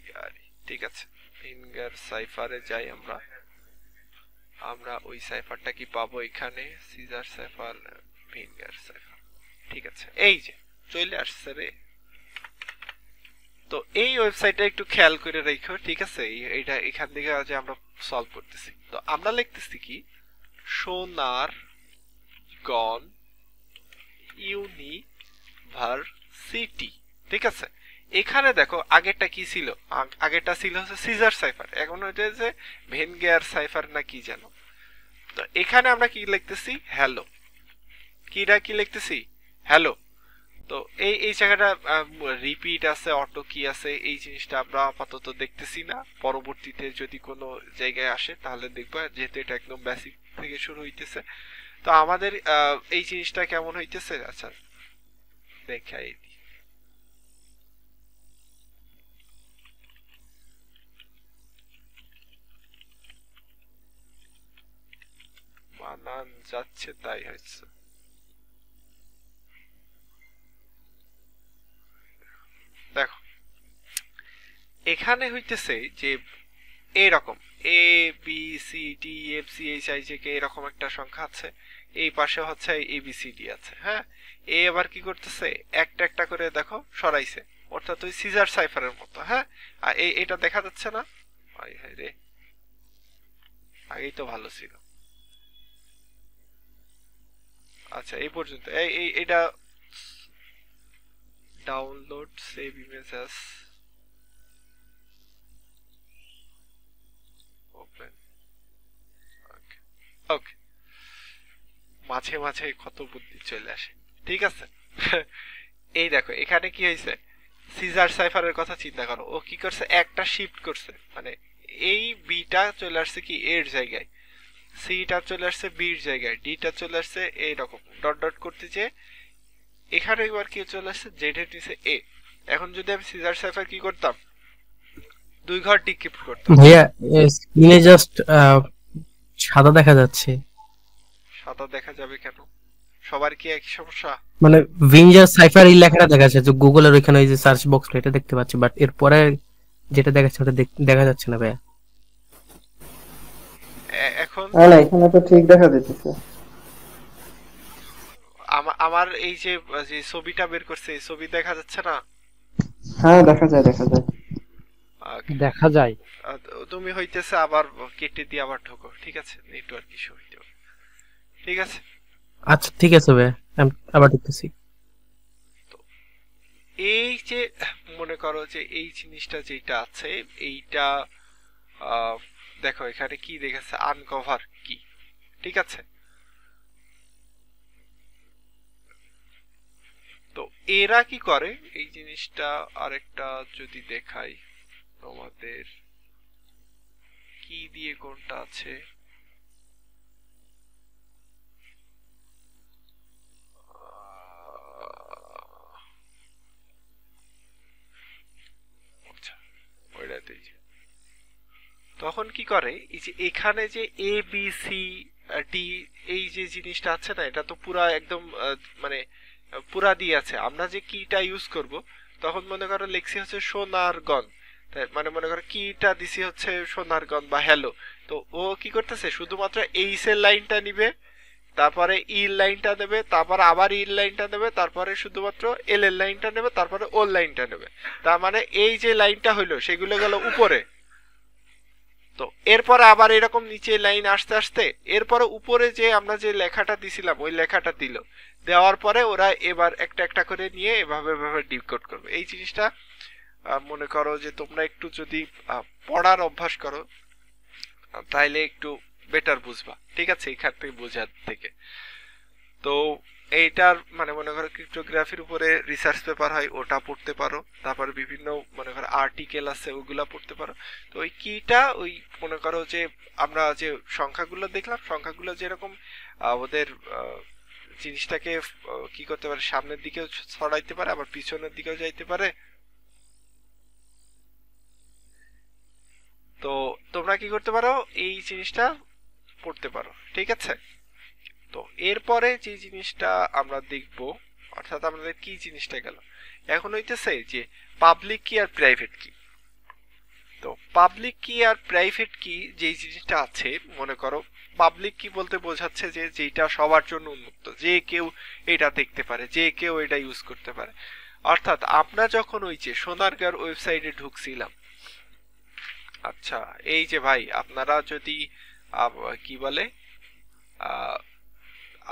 VENGAR, ঠিক আছে, ভিনগার সাইফারে যাই আমরা, আমরা ওই সাইফারটা কি পাবো এখানে, সিজার সাইফার, ভিনগার সাইফার, ঠিক আছে, এই যে চলে আসছে রে। তো এই ওয়েবসাইটটা একটু খেয়াল করে রাখো, ঠিক আছে, এইটা এখান থেকে যে আমরা সলভ করতেছি, তো আমরা লিখতেছি কি সোনার গন ইউনিভার্সিটি, ঠিক আছে। এখানে দেখো আগেরটা কি ছিল, আগেরটা ছিল হচ্ছে সিজার সাইফার, এখন হচ্ছে যে ভেনগেয়ার সাইফার না কি জানো। তো এখানে আমরা কি লিখতেছি হ্যালো, কিরা কি লিখতেছি হ্যালো। তো এই এই জায়গাটা রিপিট আছে, অটো কি আছে, এই জিনিসটা আমরা আপাতত দেখতেছি না, পরবর্তীতে যদি কোনো জায়গায় আসে তাহলে দেখবা, যেহেতু এটা একদম বেসিক থেকে শুরু হইতেছে। তো আমাদের এই জিনিসটা কেমন হইতেছে, আচ্ছা দেখাই দিই, বানান যাচ্ছে তাই হচ্ছে, দেখো এখানে হইতেছে যে এইরকম A B C D F C H I J K এরকম একটা সংখ্যা আছে, এই পাশে হচ্ছে এ বি সি ডি আছে, হ্যাঁ, এ আবার কি করতেছে একটা একটা করে দেখো সরাইছে, অর্থাৎ ওই সিজার সাইফারের মতো, হ্যাঁ, আর এটা দেখা যাচ্ছে না, হায় হায় রে, আগেই তো ভালো ছিল। আচ্ছা এই পর্যন্ত, এটা download save image as open, okay, মাঝে মাঝে কত বুদ্ধি চলে আসে, ঠিক আছে। এই দেখো এখানে কি হয়েছে, সিজার সাইফারের কথা চিন্তা করো, ও কি করছে একটা শিফট করছে, মানে এই বিটা চলে আসছে কি এর জায়গায়, সিটা চলে আসছে বির জায়গায়, ডিটা চলে আসছে এইরকম ডট ডট করতে, যে এখানে এবার কি চলে আসছে জেড এর নিচে এ। এখন যদি আমি সিজার সাইফার কি করতাম, দুই ঘর ডিক্রিপ্ট করতাম। ভাইয়া স্ক্রিনে জাস্ট সাদা দেখা যাচ্ছে, সাদা দেখা যাবে কেন, সবার কি একই সমস্যা? মানে ভিনজার সাইফার এই লেখাটা দেখা যাচ্ছে, যে গুগলের ওইখানে ওই যে সার্চ বক্সটা এটা দেখতে পাচ্ছি, বাট এরপরে যেটা দেখাচ্ছে ওটা দেখা যাচ্ছে না ভাইয়া। এখন না এখানে তো ঠিক দেখা যাচ্ছে। আমার এই যে যে ছবিটা বের করছে, এই ছবি দেখা যাচ্ছে না? হ্যাঁ দেখা যায় দেখা যায়। দেখা যায়। তুমি হইতেছে আবার কেটে দিয়ে আবার ঢোকো, ঠিক আছে, নেটওয়ার্ক ইস্যু হইতে পারে, ঠিক আছে। আচ্ছা ঠিক আছে ভাইয়া, আমি আবার দেখতেছি। এই যে মনে করো যে এই জিনিসটা যেটা আছে এইটা দেখো এখানে কি দেখেছে আনকভার কি, ঠিক আছে। তো এরা কি করে এই জিনিসটা আরেকটা যদি দেখাই, তোমাদের কি দিয়ে কোনটা আছে আচ্ছা ওইটাতেই তখন কি করে এই যে এখানে যে এ বি সি ডি এই যে জিনিসটা আছে না এটা তো পুরা একদম মানে পুরা দিয়ে আছে আমরা যে কিটা ইউজ করব তখন মনে করো লেখছি হচ্ছে সোনারগঞ্জ মানে মনে করো কিটা দিছি হচ্ছে সোনারগঞ্জ বা হ্যালো তো ও কি করতেছে শুধুমাত্র এইচ এর লাইনটা নিবে তারপরে ই লাইনটা দেবে তারপরে আবার ই লাইনটা দেবে তারপরে শুধুমাত্র এল এর লাইনটা নেবে তারপরে ও লাইনটা নেবে তার মানে এই যে লাইনটা হইলো সেগুলো গেল উপরে তো এরপরে আবার এরকম নিচে লাইন আসতে আসতে এরপরে উপরে যে আমরা যে লেখাটা দিছিলাম ওই লেখাটা দিল দেওয়ার পরে ওরা এবার একটা একটা করে নিয়ে এভাবে এভাবে ডিকোড করবে এই জিনিসটা মনে করো যে তোমরা একটু যদি পড়ার অভ্যাস করো তাইলে একটু বেটার বুঝবা ঠিক আছে এখান থেকে বোঝার থেকে তো এইটার মানে মনে করো ক্রিপ্টোগ্রাফির উপরে রিসার্চ পেপার হয় ওটা পড়তে পারো তারপরে বিভিন্ন মনে করো আর্টিকেল আছে ওগুলা পড়তে পারো তো ওই কিটা ওই মনে করো যে আমরা যে সংখ্যাগুলো দেখলাম সংখ্যাগুলো যেরকম ওদের জিনিসটাকে কি করতে পারে সামনের দিকেও ছড়াইতে পারে আবার পিছনের দিকেও যাইতে পারে তো তোমরা কি করতে পারো এই জিনিসটা পড়তে পারো ঠিক আছে তো এরপরে যে জিনিসটা আমরা দেখব অর্থাৎ আমাদের কি জিনিসটা গেল এখন হইতেছে যে পাবলিক কি আর প্রাইভেট কি তো পাবলিক কি আর প্রাইভেট কি যে জিনিসটা আছে মনে করো পাবলিক কি বলতে বোঝাচ্ছে যে যেটা সবার জন্য উন্মুক্ত যে কেউ এটা দেখতে পারে যে কেউ এটা ইউজ করতে পারে অর্থাৎ আমরা যখন ওই যে সোনারগাঁর ওয়েবসাইটে ঢুকছিলাম আচ্ছা এই যে ভাই আপনারা যদি কি বলে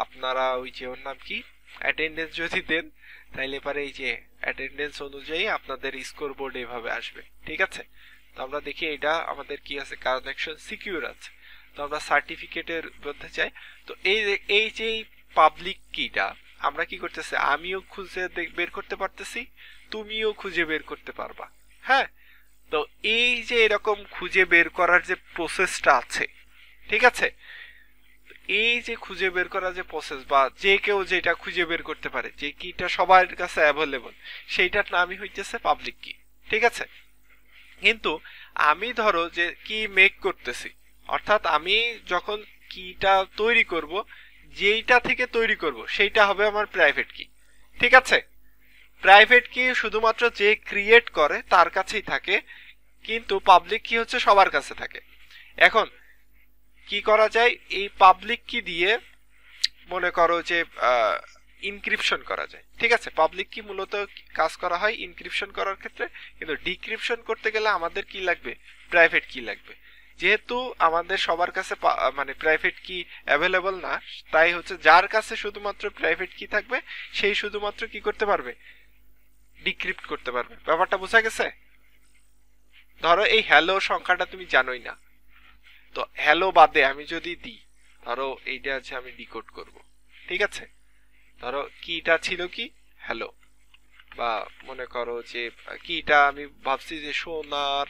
আপনারা ওই যে ওর নাম কি অ্যাটেন্ডেন্স যদি দেন তাইলে পারে এই যে অ্যাটেন্ডেন্স অনুযায়ী আপনাদের স্কোর বোর্ড এভাবে আসবে ঠিক আছে তো আমরা দেখি এটা আমাদের কি আছে কানেকশন সিকিউর আছে তো আমরা সার্টিফিকেটের মধ্যে যাই তো এই যে পাবলিক কিটা আমরা কি করতেছি আমিও খুঁজে বের করতে পারতেছি তুমিও খুঁজে বের করতে পারবা হ্যাঁ তো এই যে এরকম খুঁজে বের করার যে প্রসেসটা আছে ঠিক আছে এই যে খুঁজে বের করার যে প্রসেস বা যে কেউ যেটা খুঁজে বের করতে পারে যে কিটা সবার কাছে অ্যাভেলেবল সেইটার নামই হইতেছে পাবলিক কি ঠিক আছে কিন্তু আমি ধরো যে কি মেক করতেছি অর্থাৎ আমি যখন কিটা তৈরি করব যেইটা থেকে তৈরি করব সেইটা হবে আমার প্রাইভেট কি ঠিক আছে প্রাইভেট কি শুধুমাত্র যে ক্রিয়েট করে তার কাছেই থাকে কিন্তু পাবলিক কি হচ্ছে সবার কাছে থাকে এখন কি করা যায় এই পাবলিক কি দিয়ে মনে করো যে ইনক্রিপশন করা যায় ঠিক আছে পাবলিক কি মূলত কাজ করা হয় ইনক্রিপশন করার ক্ষেত্রে কিন্তু ডিক্রিপশন করতে গেলে আমাদের কি লাগবে প্রাইভেট কি লাগবে যেহেতু আমাদের সবার কাছে মানে প্রাইভেট কি অ্যাভেলেবল না তাই হচ্ছে যার কাছে শুধুমাত্র প্রাইভেট কি থাকবে সেই শুধুমাত্র কি করতে পারবে ডিক্রিপ্ট করতে পারবে ব্যাপারটা বোঝা গেছে ধরো এই হ্যালো সংখ্যাটা তুমি জানোই না তো হ্যালো বাদে আমি যদি দিই ধরো এইটা আছে আমি ডিকোড করব ঠিক আছে ধরো কিটা ছিল কি হ্যালো বা মনে করো যে কিটা আমি ভাবছি যে সোনার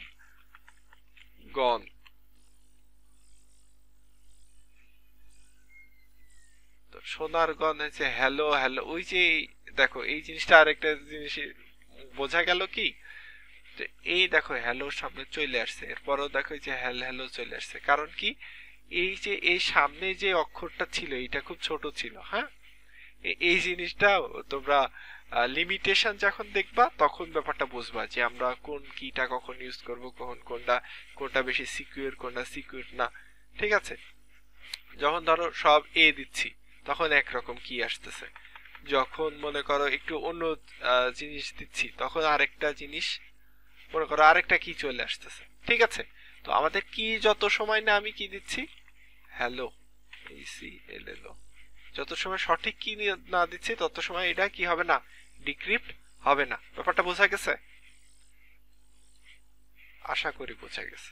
গন তো সোনার গন হচ্ছে হ্যালো হ্যালো ওই যে দেখো এই জিনিসটা আরেকটা জিনিস বোঝা গেল কি এই দেখো হ্যালোর সামনে চলে আসছে এরপরও দেখো যে হ্যালো চলে আসছে কারণ কি এই যে এই সামনে যে অক্ষরটা ছিল এটা খুব ছোট ছিল হ্যাঁ এই জিনিসটা তোমরা লিমিটেশন যখন দেখবা তখন ব্যাপারটা বুঝবা যে আমরা কোন কিটা কখন ইউজ করব কখন কোনটা বেশি সিকিউর কোনটা সিকিউর না ঠিক আছে যখন ধরো সব এ দিচ্ছি তখন একরকম কি আসতেছে যখন মনে করো একটু অন্য জিনিস দিচ্ছি তখন আরেকটা জিনিস মনে করো আরেকটা কি চলে আসতেছে ঠিক আছে তো আমাদের কি যত সময় না আমি কি দিচ্ছি হ্যালো এসিএলএলও যত সময় সঠিক কি না দিচ্ছি তত সময় এটা কি হবে না ডিক্রিপ্ট হবে না ব্যাপারটা বোঝা গেছে আশা করি বোঝা গেছে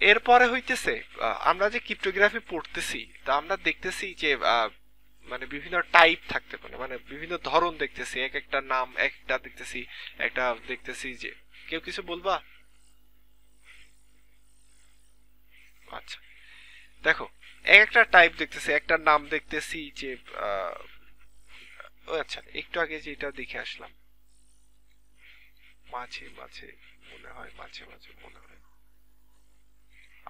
এরপরে হইতেছে আমরা যে ক্রিপ্টোগ্রাফি পড়তেছি তা আমরা দেখতেছি যে মানে বিভিন্ন টাইপ থাকতে পারে মানে বিভিন্ন ধরন দেখতেছি এক একটা নাম একটা দেখতেছি একটা দেখতেছি যে কেউ কিছু বলবা? আচ্ছা দেখো, একটা টাইপ দেখতেছি, একটা নাম দেখতেছি যে ও আচ্ছা, একটু আগে যেটা দেখে আসলাম, মাঝে মাঝে মনে হয়, মাঝে মাঝে মনে হয়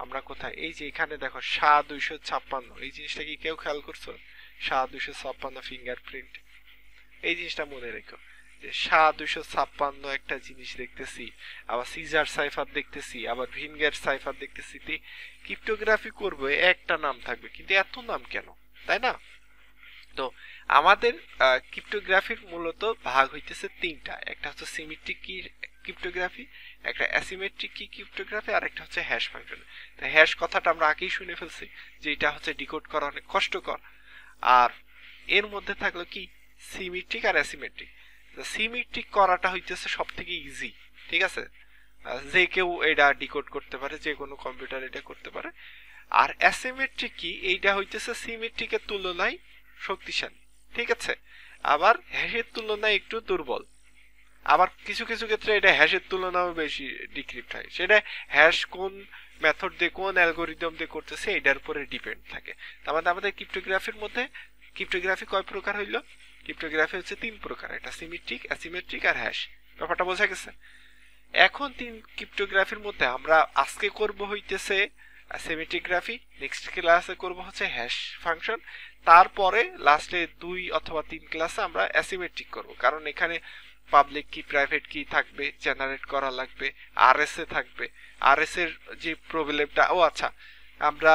আমরা কোথায়, এই যে এখানে দেখো SHA 256, এই জিনিসটা কি কেউ খেয়াল করছো? SHA 256 ফিঙ্গারপ্রিন্ট, এই জিনিসটা মনে রেখো যে SHA 256 একটা জিনিস দেখতেছি, আবার সিজার সাইফার দেখতেছি, আবার ভিনগার সাইফার দেখতেছি। ক্রিপ্টোগ্রাফি করবো একটা নাম থাকবে, কিন্তু এত নাম কেন, তাই না? তো আমাদের ক্রিপ্টোগ্রাফির মূলত ভাগ হইতেছে তিনটা, একটা হচ্ছে সিমেট্রিক কি ক্রিপ্টোগ্রাফি, একটা অ্যাসিমেট্রিক কি ক্রিপ্টোগ্রাফি, আর একটা হচ্ছে হ্যাশ ফাংশন। তো হ্যাশ কথাটা আমরা আগেই শুনে ফেলছি যে এটা হচ্ছে ডিকোড করা অনেক কষ্টকর। আর এর মধ্যে থাকলো কি সিমেট্রিক আর অ্যাসিমেট্রিক। সিমেট্রিক করাটা হইতেছে সব থেকে ইজি, ঠিক আছে, যে কেউ এটা ডিকোড করতে পারে, যে কোনো কম্পিউটার এটা করতে পারে। আর অ্যাসিমেট্রিক কি, এইটা হইতেছে সিমেট্রিকের তুলনায় শক্তিশালী, ঠিক আছে, আবার হ্যাশের তুলনায় একটু দুর্বল, আবার কিছু কিছু ক্ষেত্রে এটা হ্যাশের তুলনাও বেশি ডিক্রিপ্ট হয়। সেটা হ্যাশ কোন মেথড দিয়ে, কোন অ্যালগোরিদম দিয়ে করতেছে এটার উপরে ডিপেন্ড থাকে। তার মানে আমাদের ক্রিপ্টোগ্রাফির মধ্যে ক্রিপ্টোগ্রাফি কয় প্রকার হইল? ক্রিপ্টোগ্রাফি হচ্ছে তিন প্রকার, এটা সিমেট্রিক, অ্যাসিমেট্রিক আর হ্যাশ। ব্যাপারটা বোঝা গেছে? এখন তিন ক্রিপ্টোগ্রাফির মধ্যে আমরা আজকে করব হইতেছে সিমেট্রিক গ্রাফি, নেক্সট ক্লাসে করব হচ্ছে হ্যাশ ফাংশন, তারপরে লাস্টে 2 অথবা 3 ক্লাসে আমরা অ্যাসিমেট্রিক করব, কারণ এখানে পাবলিক কি প্রাইভেট কি থাকবে, জেনারেট করা লাগবে, আরএসএ থাকবে। আরএস এর যে প্রবলেমটা, ও আচ্ছা, আমরা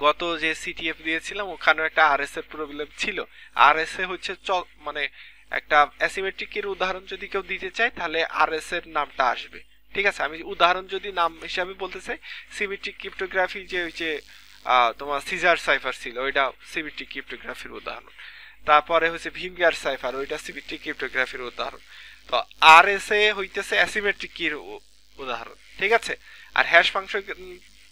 গত যে সিটিএফ দিয়েছিলাম ওখানে একটা আরএস এর প্রবলেম ছিল। আরএসএ হচ্ছে মানে একটা অ্যাসিমেট্রিকের উদাহরণ যদি কেউ দিতে চায় তাহলে আরএস এর নামটা আসবে, ঠিক আছে। আমি উদাহরণ যদি নাম হিসাবে বলতে চাই, সিমেট্রিক ক্রিপ্টোগ্রাফি যে ওই যে তোমার সিজার সাইফার ছিল, ওইটা সিমেট্রিক ক্রিপ্টোগ্রাফির উদাহরণ। তারপরে হচ্ছে ভিনগার সাইফার, ওইটা সিমেট্রিক ক্রিপ্টোগ্রাফির উদাহরণ। তো আরএসএ হইতেছে অ্যাসিমেট্রিক কির উদাহরণ, ঠিক আছে। আর হ্যাশ ফাংশন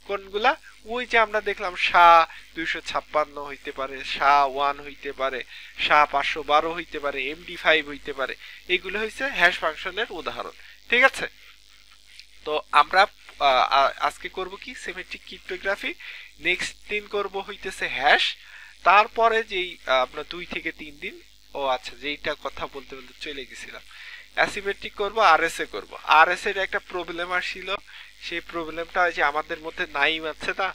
কোনগুলা, ওই যে আমরা দেখলাম SHA 256 হইতে পারে, SHA 1 হইতে পারে, SHA 512 হইতে পারে, MD5 হইতে পারে, এগুলো হইছে হ্যাশ ফাংশনের উদাহরণ, ঠিক আছে। তো আমরা আজকে করব কি সিমেট্রিক ক্রিপ্টোগ্রাফি, নেক্সট দিন করব হইতেছে হ্যাশ, তারপরে যেই আমরা 2 থেকে 3 দিন, ও আচ্ছা যেইটা কথা বলতে বলতে চলে গেছিলাম, অ্যাসিমেট্রিক করব, আরএসএ করব। আরএসএ এর একটা প্রবলেম আসছিল, সেই প্রবলেমটা যে আমাদের মধ্যে নাইম আছে না,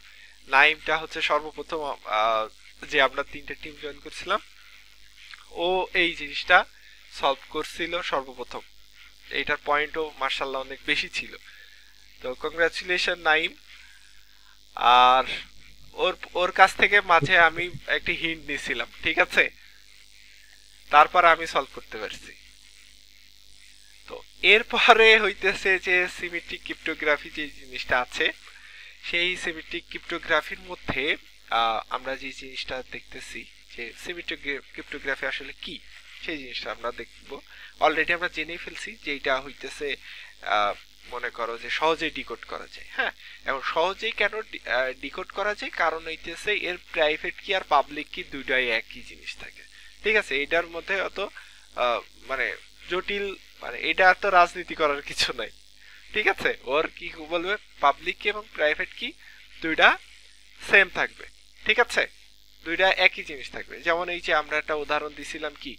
নাইমটা হচ্ছে সর্বপ্রথম যে আমরা 3টে টিম জয়েন করছিলাম, ও এই জিনিসটা সলভ করছিল সর্বপ্রথম। এইটার পয়েন্টও মার্শাল্লাহ অনেক বেশি ছিল, তো কংগ্রাচুলেশন নাইম। আর ওর কাছ থেকে মাঝে আমি একটা হিন্ট নিয়েছিলাম, ঠিক আছে, তারপর আমি সলভ করতে পারছি। তো এরপরে হইতেছে যে সিমেট্রিক ক্রিপ্টোগ্রাফি যে জিনিসটা আছে, সেই সিমেট্রিক ক্রিপ্টোগ্রাফির মধ্যে আমরা যে জিনিসটা দেখতেছি যে সিমেট্রিক ক্রিপ্টোগ্রাফি আসলে কি, সেই জিনিসটা আমরা দেখব। অলরেডি আমরা জেনেই ফেলছি যে এটা হইতেছে মনে করো যে সহজেই ডিকোড করা যায়। হ্যাঁ, এখন সহজেই কেন ডিকোড করা যায়, কারণ হইতেছে এর প্রাইভেট কি আর পাবলিক কি দুইটাই একই জিনিস থাকে, ঠিক আছে। এটার মধ্যে অত মানে জটিল, মানে এটা তো রাজনীতি করার কিছু নাই, ঠিক আছে। ওর কি বলবে, পাবলিক কি এবং প্রাইভেট কি দুইটা সেম থাকবে, ঠিক আছে, দুইটা একই জিনিস থাকবে। যেমন এই যে আমরা একটা উদাহরণ দিছিলাম কি,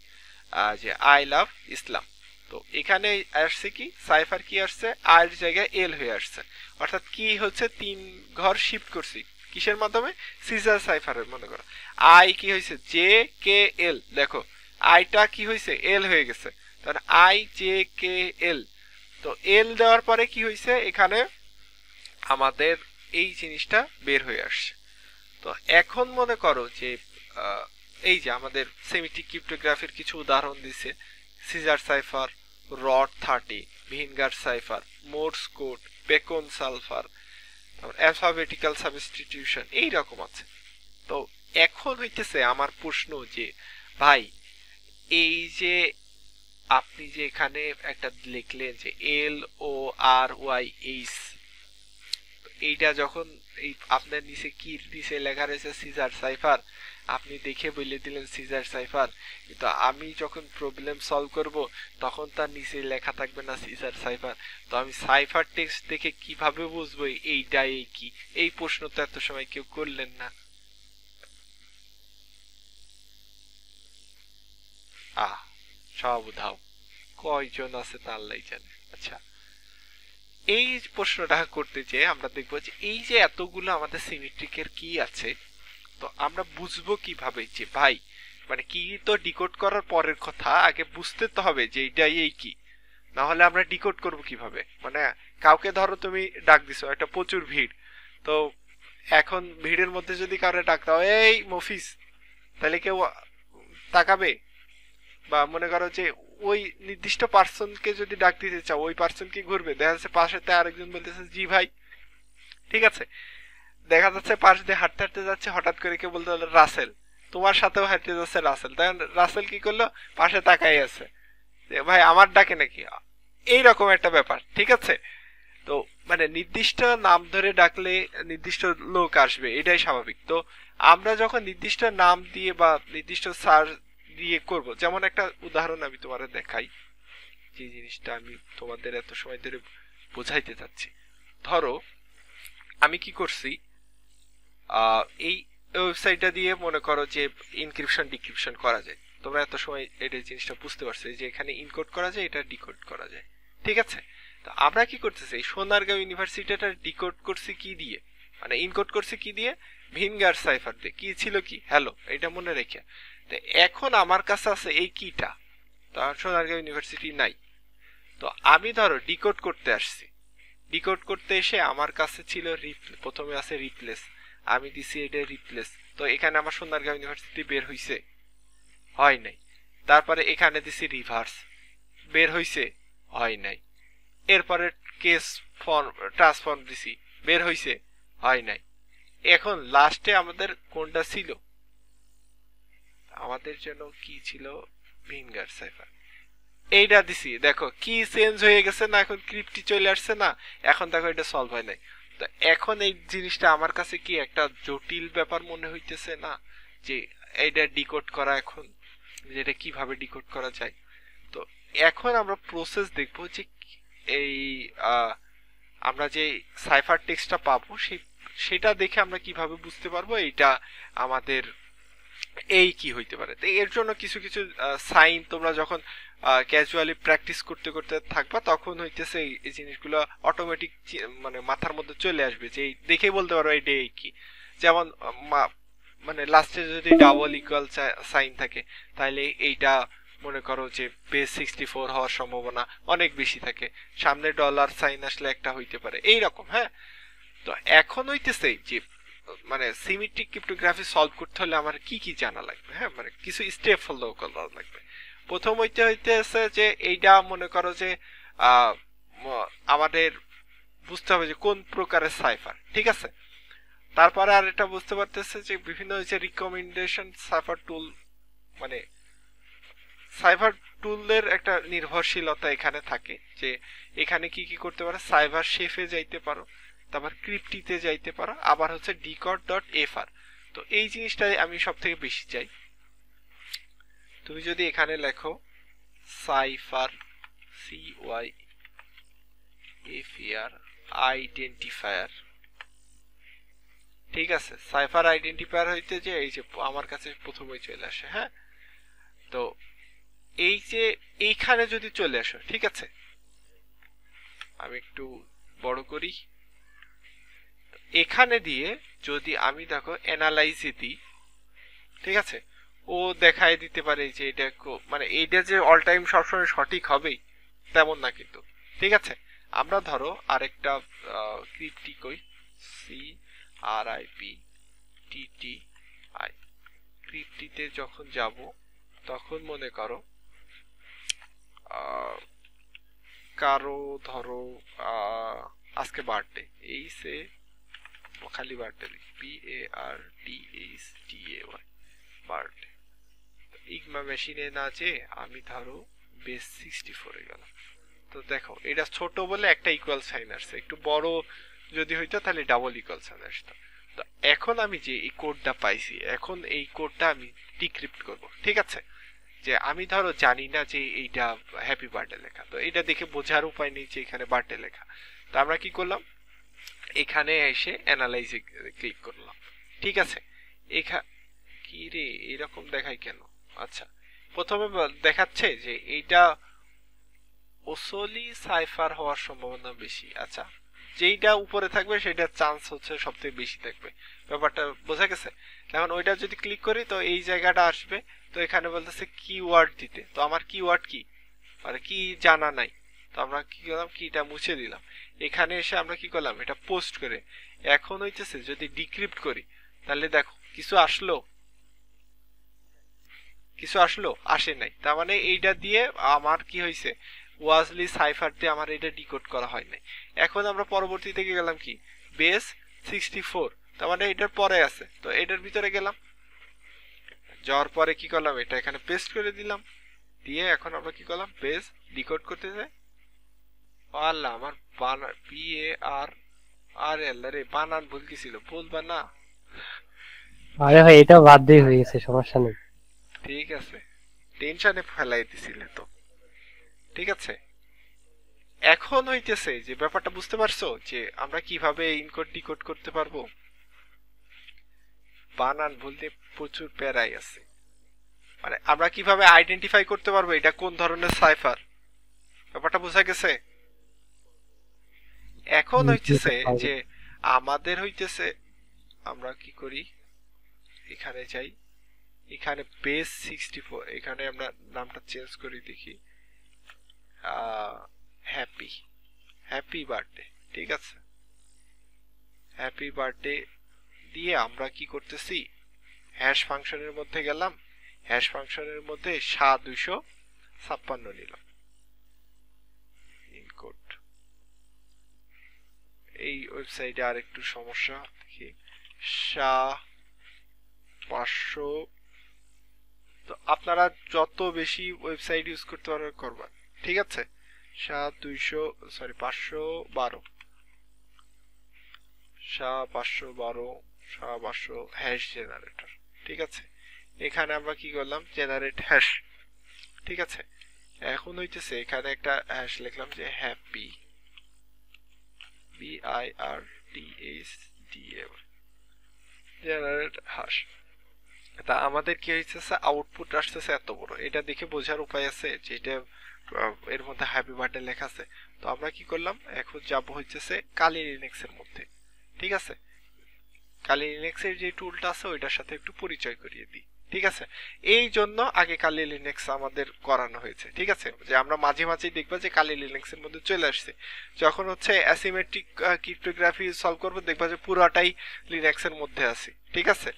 যে আই লাভ ইসলাম, তো এখানে আসছে কি সাইফার কি আসছে, আর জায়গায় এল হয়ে আসছে, অর্থাৎ কি হচ্ছে 3 ঘর শিফট করছি কিসের মাধ্যমে, সিজার সাইফারের। মনে করো আই কি হয়েছে জে কে এল, দেখো আইটা কি হয়েছে এল হয়ে গেছে, তাহলে আই জে কে এল। তো এল দেওয়ার পরে কি হয়েছে, এখানে আমাদের এই জিনিসটা বের হয়ে আসছে। তো এখন মনে করো যে এই যে আমাদের সিমেট্রিক ক্রিপ্টোগ্রাফির কিছু উদাহরণ দিছে, সিজার সাইফার, রড 30, ভিনগার cipher, Morse code, Bacon sulphur, তারপর অ্যালফাবেটিক্যাল সাবস্টিটিউশন, এই রকম আছে। তো এখন হইতেছে আমার প্রশ্ন যে ভাই, এই যে আপনি যে এখানে একটা লিখলেন যে এল ও আর ওয়াই এইচ, এইটা যখন এই আপনার নিচে কি নিচে লেখা রয়েছে সিজার সাইফার, আপনি দেখে বলে দিলেন সিজার সাইফার, কিন্তু আমি যখন প্রবলেম সলভ করব তখন তার নিচে লেখা থাকবে না সিজার সাইফার। তো আমি সাইফার টেক্সট দেখে কিভাবে বুঝবো এইটা এই কি? এই প্রশ্ন তো এত সময় কেউ করলেন না। সব উধাও, কয়জন আছে তা আল্লাহই জানে। আচ্ছা, এই প্রশ্নটা করতে যেয়ে আমরা দেখবো যে এই যে এতগুলো আমাদের সিমেট্রিকের কি আছে, তো আমরা বুঝবো কিভাবে যে ভাই মানে কি? তো ডিকোড করার পরের কথা, আগে বুঝতে তো হবে যে এইটাই এই কি, না হলে আমরা ডিকোড করব কিভাবে? মানে কাউকে ধরো তুমি ডাক দিছো, একটা প্রচুর ভিড়, তো এখন ভিড়ের মধ্যে যদি কাউরে ডাক দাও এই মফিজ, তাহলে কেউ তাকাবে? বা মনে করো যে ওই নির্দিষ্ট পার্সনকে যদি ডাক দিতে চাও, ওই পার্সন কি ঘুরবে? দেখা যাচ্ছে পাশেতে আরেকজন বলতেছে জি ভাই, ঠিক আছে। দেখা যাচ্ছে পাশ দিয়ে হাঁটতে হাঁটতে যাচ্ছে, হঠাৎ করে কেউ বলতে হলো রাসেল, তোমার সাথেও হাঁটতে যাচ্ছে রাসেল, তখন রাসেল কি করলো? পাশে তাকাই আছে যে ভাই আমার ডাকে নাকি, এইরকম একটা ব্যাপার, ঠিক আছে। তো মানে নির্দিষ্ট নাম ধরে ডাকলে নির্দিষ্ট লোক আসবে, এটাই স্বাভাবিক। তো আমরা যখন নির্দিষ্ট নাম দিয়ে বা নির্দিষ্ট সার্চ দিয়ে করব, যেমন একটা উদাহরণ আমি তোমাদের দেখাই, যে জিনিসটা আমি তোমাদের এত সময় ধরে বোঝাইতে চাচ্ছি। ধরো আমি কি করছি, এই ওয়েবসাইটটা দিয়ে মনে করো যে ইনক্রিপশন ডিক্রিপশন করা যায়। তোমরা এত সময় এটা জিনিসটা বুঝতে পারছো যে এখানে ইনকোড করা যায়, এটা ডিকোড করা যায়, ঠিক আছে। তো আমরা কি করতেছি, সোনারগাঁও ইউনিভার্সিটিটা ডিকোড করছি কি দিয়ে, মানে ইনকোড করছি কি দিয়ে? ভিনগার সাইফার দিয়ে। কি ছিল? কি হ্যালো, এটা মনে রেখে। তো এখন আমার কাছে আছে এই কিটা, তো সোনারগাঁও ইউনিভার্সিটি নাই। তো আমি ধরো ডিকোড করতে আসছি, ডিকোড করতে এসে আমার কাছে ছিল প্রথমে আছে রিপ্লেস, আমি দিছি এটা রিপ্লেস। তো এখানে আমার সোনারগাঁও ইউনিভার্সিটি বের হইছে? হয় নাই। তারপরে এখানে দিছি রিভার্স, বের হইছে? হয় নাই। এরপরে কেস ফর্ম ট্রান্সফর্ম দিছি, বের হইছে? হয় নাই। এখন লাস্টে আমাদের কোনটা ছিল? আমাদের জন্য কি ছিল? ভিনগার সাইফার, এইটা দিছি। দেখো কি চেঞ্জ হয়ে গেছে না, এখন ক্রিপ্টি চলে আসছে না, এখন দেখো এটা সলভ হয় নাই। তো এখন এই জিনিসটা আমার কাছে কি একটা জটিল ব্যাপার মনে হইতেছে না, যে এইটা ডিকোড করা, এখন যেটা কিভাবে ডিকোড করা যায়। তো এখন আমরা প্রসেস দেখবো যে এই আমরা যে সাইফার টেক্সটটা পাবো সেটা দেখে আমরা কিভাবে বুঝতে পারবো এইটা আমাদের এই কি হইতে পারে। তো এর জন্য কিছু কিছু সাইন তোমরা যখন ক্যাজুয়ালি প্র্যাকটিস করতে করতে থাকবা, তখন হইতেছে এই জিনিসগুলো অটোমেটিক মানে মাথার মধ্যে চলে আসবে, যে দেখেই বলতে পারো এটা এই কি। যেমন মানে লাস্টে যদি ডাবল ইকুয়াল সাইন থাকে, তাহলে এইটা মনে করো যে বেস 64 হওয়ার সম্ভাবনা অনেক বেশি থাকে, সামনে ডলার সাইন আসলে একটা হইতে পারে, এইরকম। হ্যাঁ, তো এখন হইতেছে যে মানে সিমেট্রিক ক্রিপ্টোগ্রাফি সলভ করতে হলে আমার কি কি জানা লাগবে? হ্যাঁ, মানে কিছু স্টেপ ফলো করা লাগবে। প্রথম হইতেছে যে এইটা মনে করো যে আমাদের বুঝতে হবে যে কোন প্রকারের সাইফার, ঠিক আছে। তারপরে আর এটা বুঝতে পারতেছে যে বিভিন্ন হচ্ছে রিকমেন্ডেশন সাইফার টুল, মানে সাইফার টুলের একটা নির্ভরশীলতা এখানে থাকে, যে এখানে কি কি করতে পারো, সাইফার শেফে যাইতে পারো, তারপর ক্রিপ্টিতে যাইতে পারো, আবার হচ্ছে decode.fr। তো এই জিনিসটাই আমি সব থেকে বেশি চাই। তুমি যদি এখানে লেখো সাইফার CYFER আইডেন্টিফায়ার, ঠিক আছে, সাইফার আইডেন্টিফায়ার হইতে যে এই যে আমার কাছে প্রথমেই চলে আসে। হ্যাঁ, তো এই যে এইখানে যদি চলে আসো, ঠিক আছে, আমি একটু বড় করি, এখানে দিয়ে যদি আমি দেখো অ্যানালাইজে দিই, ঠিক আছে, ও দেখায় দিতে পারে যে এটা মানে এইটা যে অল টাইম সবসময় সঠিক হবেই তেমন না কিন্তু, ঠিক আছে। আমরা ধরো আরেকটা ক্রিপ্টি কই, CRIPTTI, ক্রিপ্টিতে যখন যাব তখন মনে করো কারো ধরো আজকে বার্থডে, এই সে খালি বার্থডে লিখি, BARTHDAY, বার্থডে। ইগমা মেশিনে না যে আমি ধরো বেস 64 এ গেলাম, তো দেখো এটা ছোট বলে একটা ইকুয়াল সাইন আসছে, একটু বড় যদি হইতো তাহলে ডাবল ইকুয়াল সাইন আসতো। তো এখন আমি যে এই কোডটা পাইছি, এখন এই কোডটা আমি ডিক্রিপ্ট করব, ঠিক আছে? যে আমি ধরো জানি না যে এইটা হ্যাপি বার্থডে লেখা, তো এটা দেখে বোঝার উপায় নেই যে এখানে বার্থডে লেখা। তো আমরা কি করলাম, এখানে এসে অ্যানালাইজে ক্লিক করলাম, ঠিক আছে? কি রে এরকম দেখায় কেন? আচ্ছা, প্রথমে দেখাচ্ছে যে এইটা ওসলি সাইফার হওয়ার সম্ভাবনা বেশি। আচ্ছা, যেইটা উপরে থাকবে সেটার চান্স হচ্ছে সবথেকে বেশি থাকবে, ব্যাপারটা বোঝা গেছে? এখন ওইটা যদি ক্লিক করি তো এই জায়গাটা আসবে, তো এখানে বলতেছে কিওয়ার্ড দিতে, তো আমার কিওয়ার্ড কি মানে কি জানা নাই, তো আমরা কি করলাম, কিটা মুছে দিলাম। এখানে এসে আমরা কি করলাম, এটা পোস্ট করে এখন হইতেছে যদি ডিক্রিপ্ট করি তাহলে দেখো কিছু আসলো, আসে নাই, তার মানে এইটা দিয়ে আমার কি হয়েছে, ওয়াজলি সাইফার দিয়ে আমার এটা ডিকোড করা হয় নাই। এখন আমরা পরবর্তী থেকে গেলাম কি বেস 64, তার মানে এটার পরে আছে, তো এটার ভিতরে গেলাম, যাওয়ার পরে কি করলাম, এটা এখানে পেস্ট করে দিলাম, দিয়ে এখন আমরা কি করলাম, বেস ডিকোড করতে যাই। আল্লাহ, আমার বানান BARRL রে বানান ভুল কি ছিল, বলবা না? আরে ভাই এটা বাদ দিয়ে হয়ে গেছে, সমস্যা নেই। ঠিক আছে, টেনশনে ফেলাই দিছিলে তো, ঠিক আছে? এখন হইতেছে যে ব্যাপারটা বুঝতে পারছো যে আমরা কিভাবে ইনকোড ডিকোড করতে পারবো। বানান বলতে প্রচুর প্যারাই আছে, মানে আমরা কিভাবে আইডেন্টিফাই করতে পারবো এটা কোন ধরনের সাইফার, ব্যাপারটা বোঝা গেছে? এখন হইতেছে যে আমাদের হইতেছে আমরা কি করি, এখানে যাই, এখানে বেস 64, এখানে আমরা নামটা চেঞ্জ করি, দেখি হ্যাপি বার্থডে, ঠিক আছে? হ্যাপি বার্থডে দিয়ে আমরা কি করতেছি, হ্যাশ ফাংশনের মধ্যে গেলাম, হ্যাশ ফাংশনের মধ্যে 256 নিলাম ইনকোড। এই ওয়েবসাইটে আর একটু সমস্যা, দেখি 500, তো আপনারা যত বেশি ওয়েবসাইট ইউজ করতে পারবেন করবেন, ঠিক আছে? 512 হ্যাশ জেনারেটর, ঠিক আছে? এখানে আমরা কি করলাম, জেনারেট হ্যাশ, ঠিক আছে? এখন হইতেছে এখানে একটা হ্যাশ লিখলাম যে হ্যাপি BIRTHDA জেনারেট হ্যাশ। তা আমাদের কি হইতেছে, আউটপুট আসতেছে এত বড়, এটা দেখে বোঝার উপায় আছে যে এটা এর মধ্যে হ্যাপি বার্থডে লেখা আছে। তো আমরা কি করলাম, এখন যাব হইতেছে কালি লিনাক্স এর মধ্যে, ঠিক আছে? কালি লিনাক্স এর যে টুলটা আছে ওইটার সাথে একটু পরিচয় করিয়ে দিই, ঠিক আছে? এই জন্য আগে কালি লিনাক্স আমাদের করানো হয়েছে, ঠিক আছে? যে আমরা মাঝে মাঝে দেখবা যে কালি লিনাক্স এর মধ্যে চলে আসছে, যখন হচ্ছে অ্যাসিমেট্রিক ক্রিপ্টোগ্রাফি সলভ করবো দেখবা যে পুরাটাই লিনাক্স এর মধ্যে আছে, ঠিক আছে?